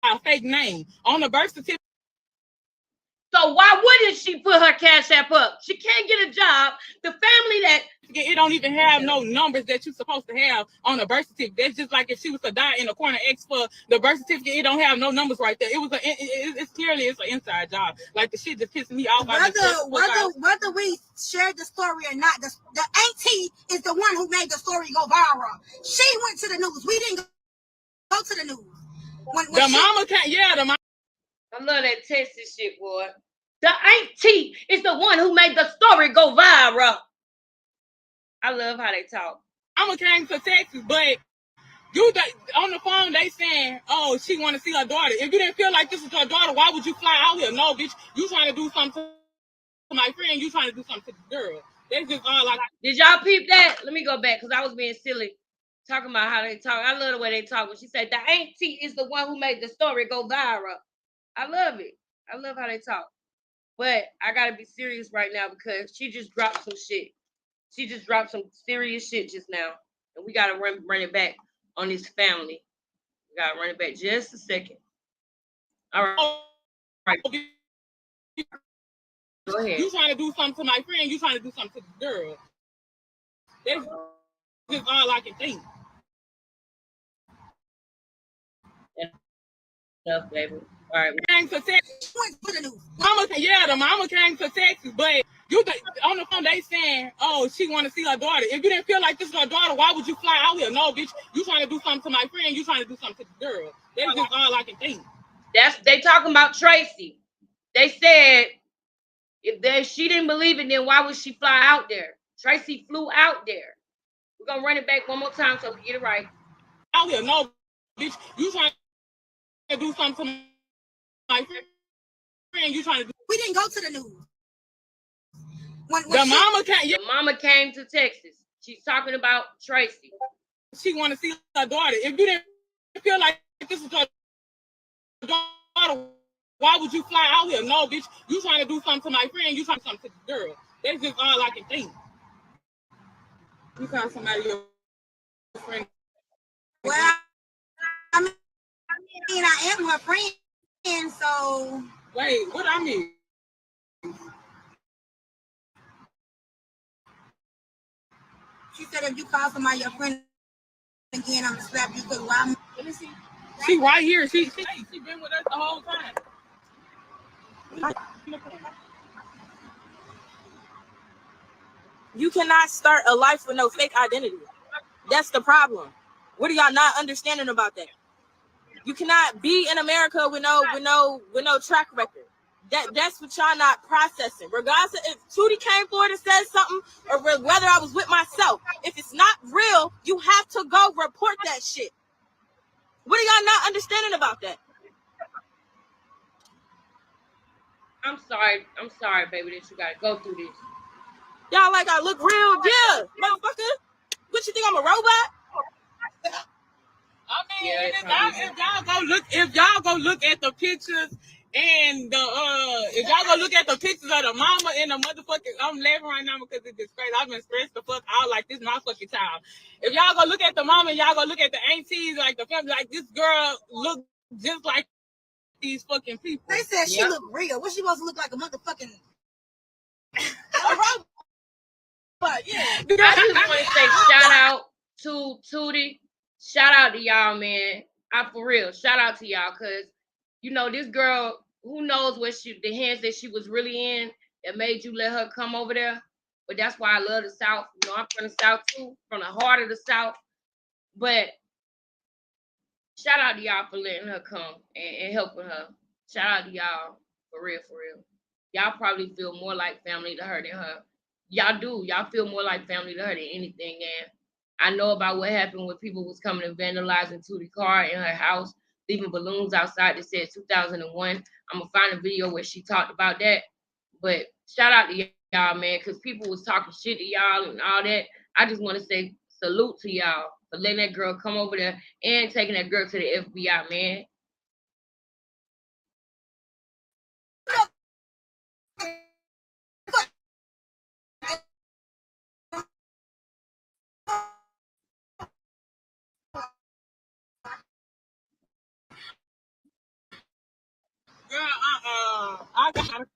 a fake name on the birth certificate. So why wouldn't she put her Cash App up? She can't get a job. The family that it don't even have no numbers that you're supposed to have on a birth certificate. That's just like if she was to die in the corner X for the birth certificate, it don't have no numbers right there. It's clearly it's an inside job. Like the shit just pissing me off. Whether we shared the story or not, the auntie is the one who made the story go viral. She went to the news. We didn't go to the news. The mama can't. Yeah, the mama. I love that Texas shit, boy. The auntie is the one who made the story go viral. I love how they talk. Mama came to Texas, but you on the phone they saying, oh, she want to see her daughter. If you didn't feel like this was her daughter, why would you fly out here? No, bitch, you trying to do something to my friend. You trying to do something to the girl. That's just all like. Did y'all peep that? Let me go back because I was being silly. Talking about how they talk. I love the way they talk. When she said the auntie is the one who made the story go viral. I love it. I love how they talk. But I gotta be serious right now because she just dropped some shit. She just dropped some serious shit just now. And we gotta run it back on this family. We gotta run it back just a second. All right. Go ahead. You trying to do something to my friend, you trying to do something to the girl. That's just all I can think. Enough, baby. All right. Came to Texas. The mama came to Texas, but you on the phone they saying, oh, she want to see her daughter. If you didn't feel like this was her daughter, why would you fly out here? No, bitch, you trying to do something to my friend, you trying to do something to the girl. That's just all I can think. They talking about Tracy. They said if she didn't believe it, then why would she fly out there? Tracy flew out there We're gonna run it back one more time so we get it right. Out here, no, bitch. You trying to do something to my friend? You trying to do? We didn't go to the news. The mama came to Texas. She's talking about Tracy. She want to see her daughter. If you didn't feel like this is her daughter, why would you fly out here? No, bitch. You trying to do something to my friend? You trying to do something to the girl? That's just all I can think. You found somebody your friend. Well, I mean, I am her friend, so. Wait, what I mean? She said if you call somebody your friend again, I'm gonna slap you because why? Let me see. She right here. She been with us the whole time. You cannot start a life with no fake identity. That's the problem. What are y'all not understanding about that? You cannot be in America with no track record. That's what y'all not processing. Regardless of if Tootie came forward and said something, or whether I was with myself, if it's not real, you have to go report that shit. What are y'all not understanding about that? I'm sorry, baby, that you gotta go through this. Y'all like I look real, yeah, motherfucker. What you think I'm a robot? I mean, if y'all go look at the pictures and if y'all go look at the pictures of the mama and the motherfucking, I'm laughing right now because it's just crazy. I've been stressed the fuck out like this my fucking child. If y'all go look at the mama and y'all go look at the aunties, like the family, like this girl look just like these fucking people. They said she looked real. What she supposed to look like, a motherfucking a robot? But yeah, I just want to say shout out to Tootie. Shout out to y'all, man. For real, shout out to y'all, cause you know this girl. Who knows what the hands that she was really in that made you let her come over there. But that's why I love the South. You know, I'm from the South too, from the heart of the South. But shout out to y'all for letting her come and helping her. Shout out to y'all for real, for real. Y'all probably feel more like family to her than her. Y'all do. Y'all feel more like family to her than anything. And I know about what happened when people was coming and vandalizing Tootie's car in her house, leaving balloons outside that said 2001. I'm gonna find a video where she talked about that. But shout out to y'all, man, because people was talking shit to y'all and all that. I just want to say salute to y'all for letting that girl come over there and taking that girl to the FBI, man. Girl, I got.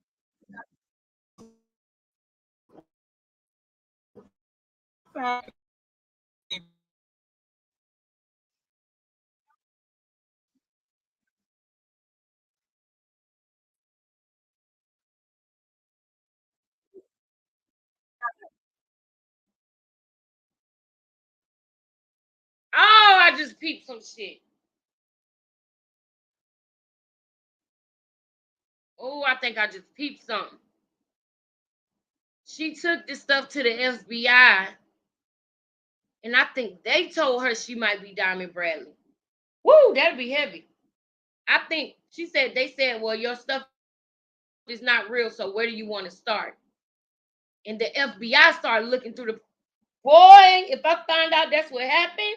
Oh, I just peeped some shit. Oh, I think I just peeped something. She took this stuff to the FBI, and I think they told her she might be Diamond Bradley. Woo, that'd be heavy. I think they said, well, your stuff is not real, so where do you want to start? And the FBI started looking through the boy. If I find out that's what happened,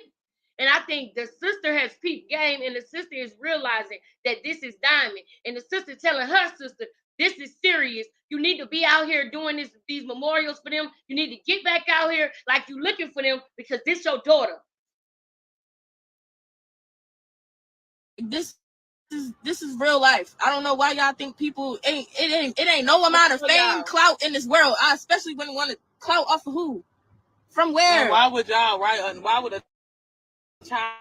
and I think the sister has peeped game, and the sister is realizing that this is Diamond, and the sister telling her sister, this is serious. You need to be out here doing these memorials for them. You need to get back out here like you looking for them because this your daughter. This is real life. I don't know why y'all think people it ain't no amount of fame, clout in this world. I especially wouldn't want to clout off of who, from where. And why would y'all write? Why would a child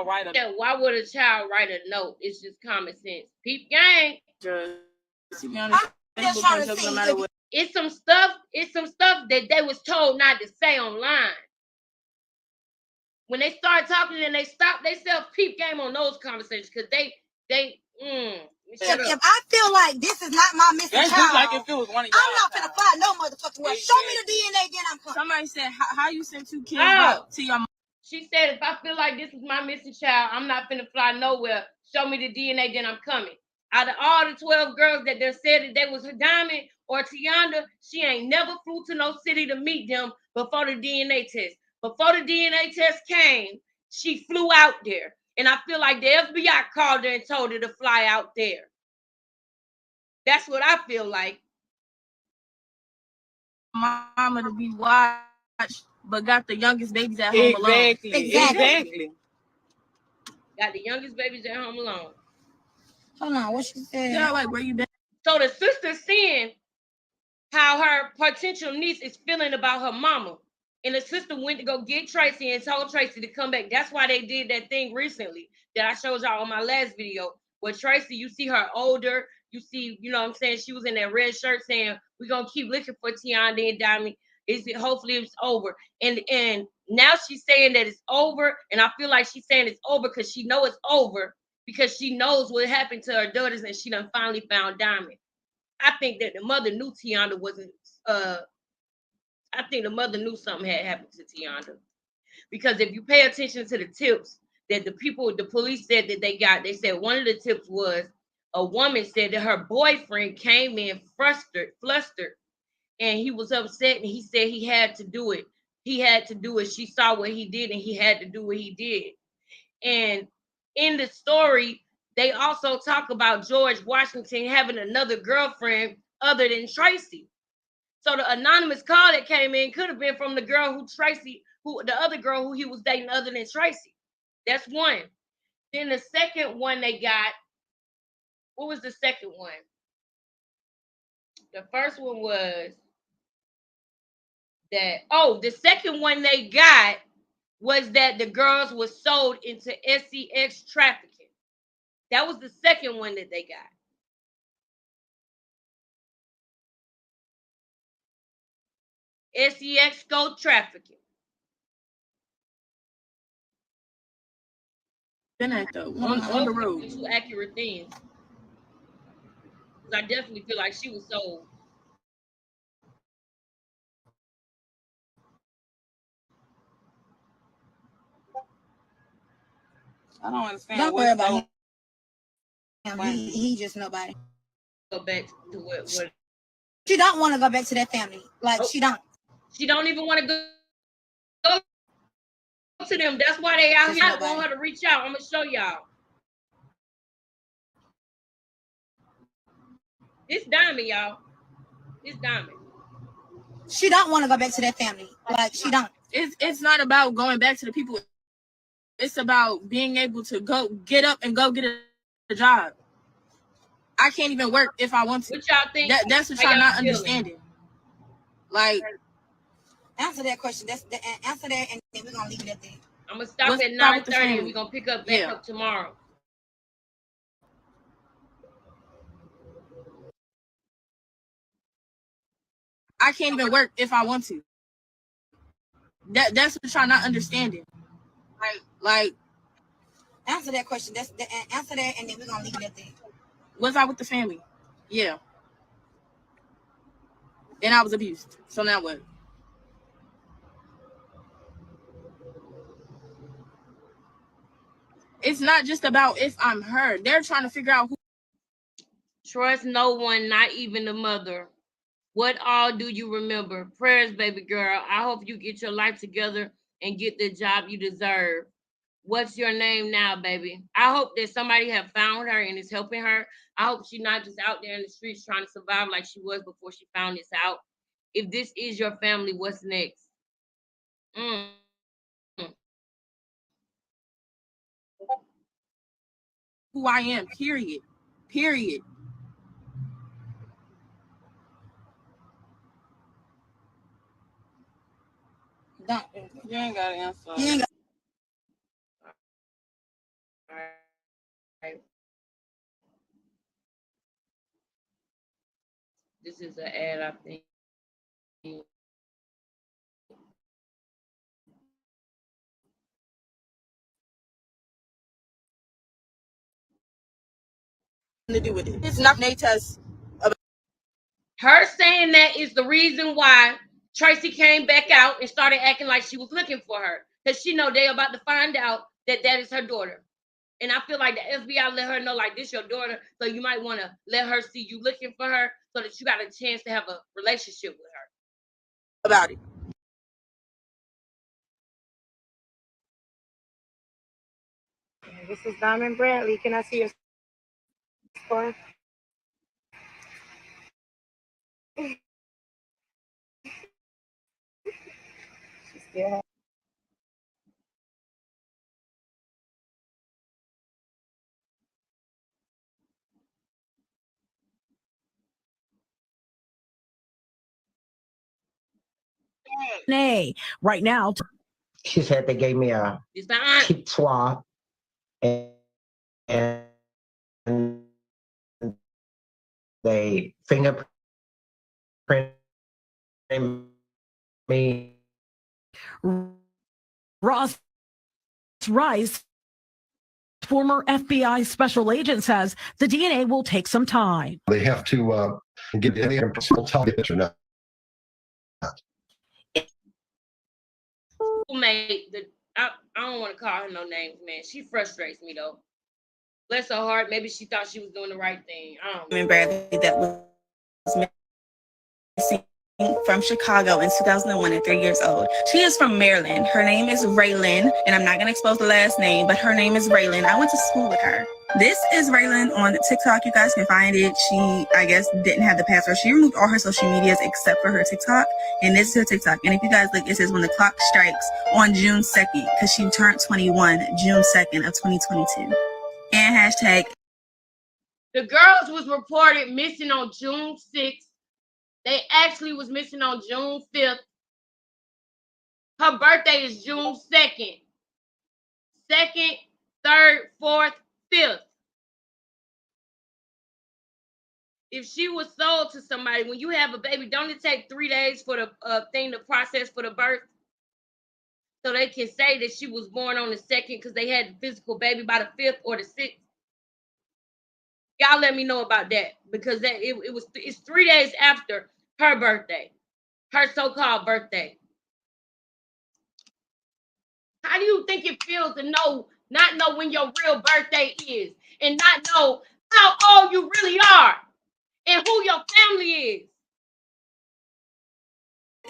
write a? Yeah, why would a child write a note? It's just common sense. Peep gang. I'm just trying to see. It's some stuff that they was told not to say online. When they start talking and they stop themselves, peep game on those conversations because If I feel like this is not my missing That's child, just like if it was one of y'all. I'm not finna fly no motherfucking way. Show me the DNA, then I'm coming. Somebody said, how you send 2 kids back to your mom? She said, if I feel like this is my missing child, I'm not finna fly nowhere. Show me the DNA, then I'm coming. Out of all the 12 girls that they said that they was Diamond or Tionda, she ain't never flew to no city to meet them before the DNA test. Before the DNA test came, she flew out there. And I feel like the FBI called her and told her to fly out there. That's what I feel like. Mama to be watched, but got the youngest babies at home alone. Exactly. Got the youngest babies at home alone. Hold on, what she said? Yeah, like where you been? So the sister seeing how her potential niece is feeling about her mama. And the sister went to go get Tracy and told Tracy to come back. That's why they did that thing recently that I showed y'all on my last video. Where Tracy, you see her older. You see, you know what I'm saying? She was in that red shirt saying, we're going to keep looking for Tionda and Diamond. Hopefully it's over. And now she's saying that it's over. And I feel like she's saying it's over because she knows it's over. Because she knows what happened to her daughters and she done finally found Diamond. I think that the mother knew Tionda wasn't. I think the mother knew something had happened to Tionda, because if you pay attention to the tips that the police said that they got, they said one of the tips was a woman said that her boyfriend came in flustered, and he was upset, and he said he had to do it. He had to do it. She saw what he did, and he had to do what he did. And in the story, they also talk about George Washington having another girlfriend other than Tracy. So the anonymous call that came in could have been from the girl the other girl who he was dating other than Tracy. That's one. Then the second one they got, what was the second one? The first one was the second one they got was that the girls were sold into sex trafficking. That was the second one that they got. sex gold trafficking. Been at though on the road. Two accurate things. I definitely feel like she was sold. I don't understand. Don't worry about him. He just nobody. Go back to what she don't want to go back to that family. Like she don't. She don't even want to go to them. That's why they out here. I want her to reach out. I'm gonna show y'all. This Diamond, y'all. This Diamond. She don't want to go back to that family. Like she don't. It's not about going back to the people. It's about being able to go get up and go get a job. I can't even work if I want to. What y'all think? That's what y'all not understanding. Like, answer that question. Answer that, and then we're gonna leave it at that. I'm gonna stop at 9:30, and we're gonna pick up back up tomorrow. I can't even work if I want to. That's what y'all not understanding. Like, answer that question. Answer that, and then we're gonna leave it at that. Was I with the family? Yeah. And I was abused. So now what? It's not just about if I'm her. They're trying to figure out who. Trust no one, not even the mother. What all do you remember? Prayers, baby girl. I hope you get your life together and get the job you deserve. What's your name now, baby? I hope that somebody have found her and is helping her. I hope she's not just out there in the streets trying to survive like she was before she found this out. If this is your family, what's next? Who I am, period. Period. Don't. You ain't got to answer. You ain't got. All right. This is an ad, I think. to do with it. It's not DNA test. Her saying that is the reason why Tracy came back out and started acting like she was looking for her, because she know they're about to find out that that is her daughter. And I feel like the FBI let her know, like, this your daughter, so you might want to let her see you looking for her so that you got a chance to have a relationship with her. About it. This is Diamond Bradley. Can I see your score? She still has. Nay, right now. She said they gave me a teeth swab and they fingerprint me. Ross Rice, former FBI special agent, says the DNA will take some time. They have to give any possible time it or not. Mate, I don't want to call her no names, man. She frustrates me though. Bless her heart. Maybe she thought she was doing the right thing. I don't know. Bradley that was missing from Chicago in 2001 at 3 years old. She is from Maryland. Her name is Raylan, and I'm not going to expose the last name, but her name is Raylan. I went to school with her. This is Raylan on TikTok. You guys can find it. She, I guess, didn't have the password. She removed all her social medias except for her TikTok, and this is her TikTok. And if you guys look, it says when the clock strikes on June 2nd, because she turned 21 June 2nd of 2022. And hashtag. The girls was reported missing on June 6th. They actually was missing on June 5th. Her birthday is June 2nd. 2nd, 3rd, 4th, 5th. If she was sold to somebody, when you have a baby, don't it take 3 days for the thing to process for the birth? So they can say that she was born on the 2nd because they had the physical baby by the 5th or the 6th. Y'all let me know about that, because it's 3 days after her birthday, her so-called birthday. How do you think it feels to not know when your real birthday is, and not know how old you really are and who your family is?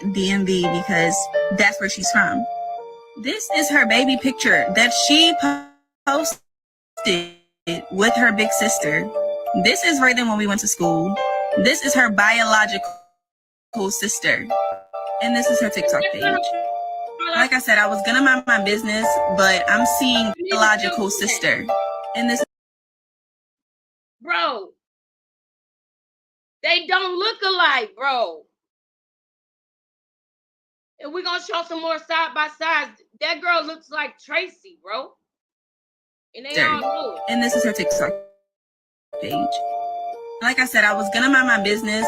DMV, because that's where she's from. This is her baby picture that she posted with her big sister. This is right then when we went to school. This is her biological sister. And this is her TikTok page. Like I said, I was gonna mind my business, but I'm seeing biological sister. And this, bro, they don't look alike, bro. And we're gonna show some more side by sides. That girl looks like Tracy, bro. And they all know it. And this is her TikTok page. Like I said, I was gonna mind my business,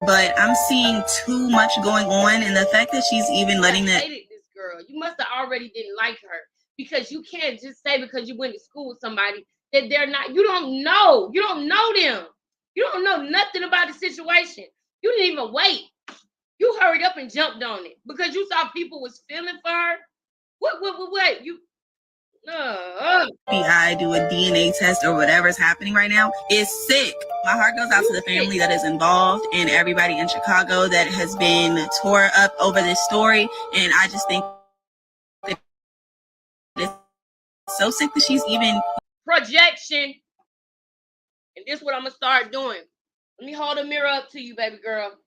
but I'm seeing too much going on, and the fact that she's even letting that. I hated this girl. You must have already didn't like her, because you can't just say because you went to school with somebody that they're not. You don't know. You don't know them. You don't know nothing about the situation. You didn't even wait. You hurried up and jumped on it because you saw people was feeling for her. What? You. FBI do a DNA test or whatever's happening right now is sick. My heart goes out to the family that is involved and everybody in Chicago that has been tore up over this story. And I just think that it's so sick that she's even projection. And this is what I'm gonna start doing. Let me hold a mirror up to you, baby girl.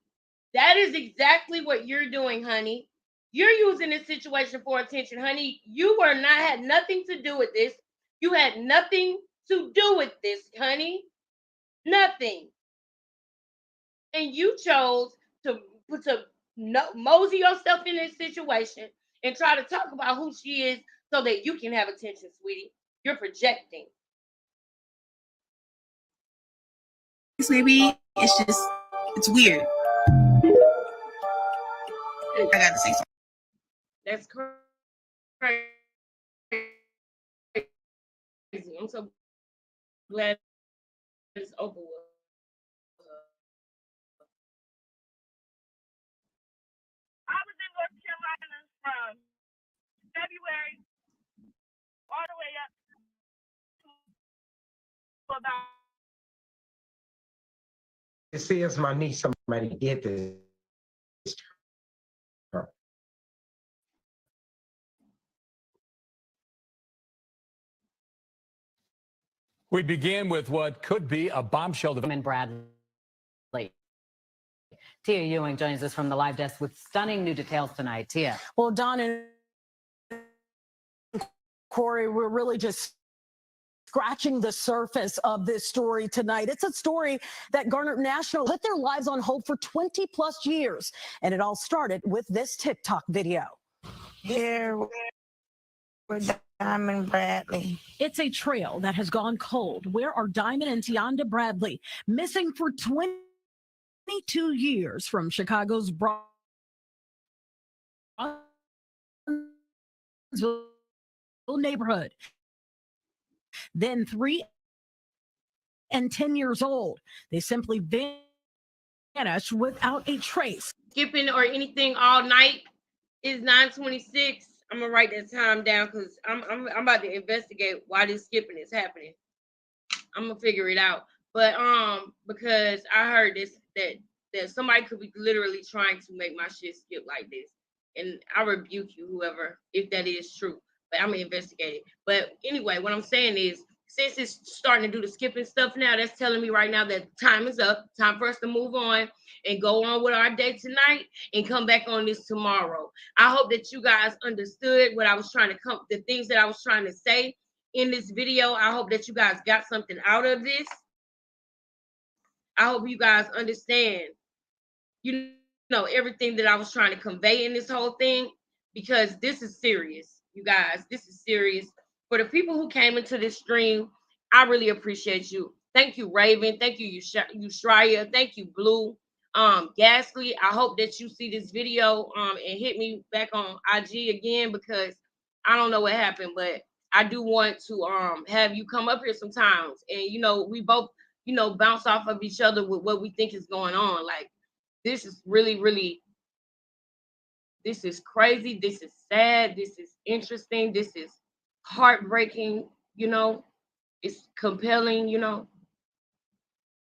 That is exactly what you're doing, honey. You're using this situation for attention, honey. You had nothing to do with this. You had nothing to do with this, honey. Nothing. And you chose to mosey yourself in this situation and try to talk about who she is so that you can have attention, sweetie. You're projecting. Maybe it's weird. I gotta say something. That's crazy. I'm so glad it's over with. I was in North Carolina from February all the way up to about. This is my niece. Somebody did this. We begin with what could be a bombshell development. Bradley. Tia Ewing joins us from the live desk with stunning new details tonight. Tia. Well, Don and Corey, we're really just scratching the surface of this story tonight. It's a story that garnered national, put their lives on hold for 20 plus years. And it all started with this TikTok video. Here with Diamond Bradley. It's a trail that has gone cold. Where are Diamond and Tionda Bradley, missing for 22 years from Chicago's neighborhood? Then 3 and 10 years old. They simply vanished without a trace. Skipping or anything all night is 9:26. I'm gonna write that time down because I'm about to investigate why this skipping is happening. I'm gonna figure it out. But because I heard this that somebody could be literally trying to make my shit skip like this. And I rebuke you, whoever, if that is true. But I'm gonna investigate it. But anyway, what I'm saying is, since it's starting to do the skipping stuff now, that's telling me right now that time is up. Time for us to move on and go on with our day tonight and come back on this tomorrow. I hope that you guys understood what I was trying to the things that I was trying to say in this video. I hope that you guys got something out of this. I hope you guys understand, you know, everything that I was trying to convey in this whole thing, because this is serious, you guys. This is serious. For the people who came into this stream, I really appreciate you. Thank you, Raven. Thank you, Yushraya. Thank you, Blue. Ghastly, I hope that you see this video and hit me back on IG again, because I don't know what happened, but I do want to have you come up here sometimes, and you know, we both, you know, bounce off of each other with what we think is going on. Like, this is really, this is crazy. This is sad. This is interesting. This is heartbreaking, you know. It's compelling, you know.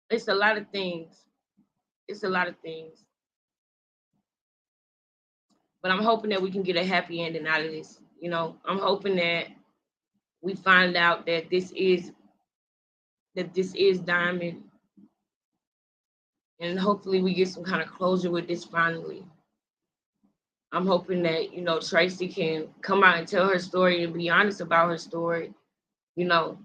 It's a lot of things. It's a lot of things. But I'm hoping that we can get a happy ending out of this. You know, I'm hoping that we find out that this is Diamond. And hopefully we get some kind of closure with this finally. I'm hoping that, you know, Tracy can come out and tell her story and be honest about her story. You know,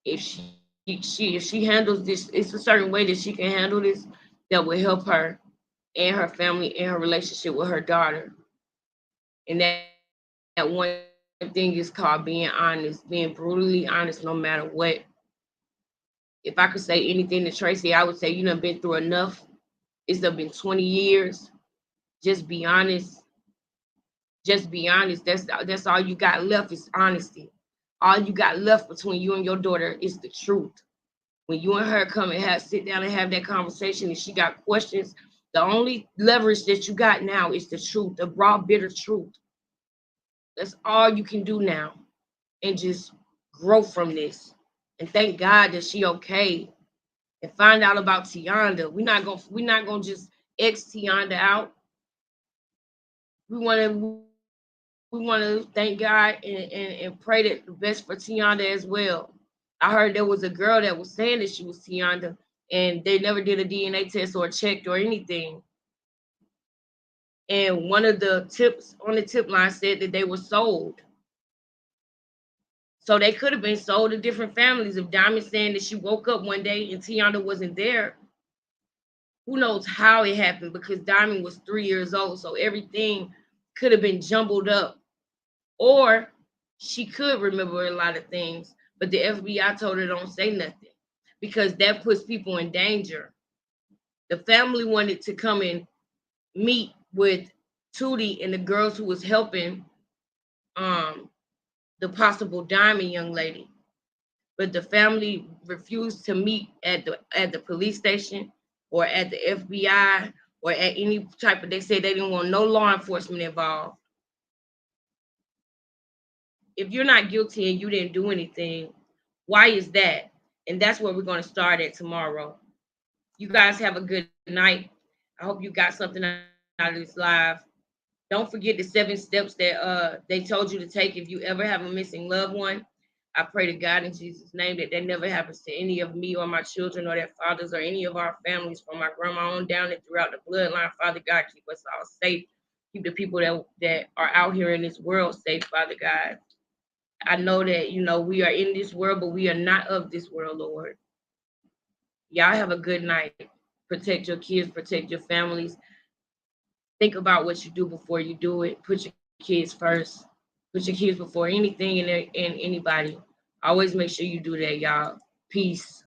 if she handles this, it's a certain way that she can handle this that will help her and her family and her relationship with her daughter. And that one thing is called being honest, being brutally honest, no matter what. If I could say anything to Tracy, I would say, you done been through enough. It's been 20 years. Just be honest. Just be honest. That's all you got left is honesty. All you got left between you and your daughter is the truth. When you and her come and sit down and have that conversation, and she got questions, the only leverage that you got now is the truth, the raw, bitter truth. That's all you can do now, and just grow from this. And thank God that she okay. And find out about Tionda. We're not gonna just X Tionda out. We want to thank God and pray that the best for Tionda as well. I heard there was a girl that was saying that she was Tionda, and they never did a DNA test or checked or anything. And one of the tips on the tip line said that they were sold. So they could have been sold to different families. If Diamond's saying that she woke up one day and Tionda wasn't there, who knows how it happened, because Diamond was 3 years old. So everything could have been jumbled up. Or she could remember a lot of things, but the FBI told her don't say nothing, because that puts people in danger. The family wanted to come and meet with Tootie and the girls who was helping the possible Diamond young lady. but the family refused to meet at the police station or at the FBI or at any type of, they said they didn't want no law enforcement involved. If you're not guilty and you didn't do anything, why is that? And that's where we're going to start at tomorrow. You guys have a good night. I hope you got something out of this live. Don't forget the 7 steps that they told you to take if you ever have a missing loved one. I pray to God in Jesus' name that never happens to any of me or my children or their fathers or any of our families, from my grandma on down and throughout the bloodline. Father God, keep us all safe. Keep the people that are out here in this world safe, Father God. I know that, we are in this world, but we are not of this world, Lord. Y'all have a good night. Protect your kids, protect your families. Think about what you do before you do it. Put your kids first. Put your kids before anything and anybody. Always make sure you do that, y'all. Peace.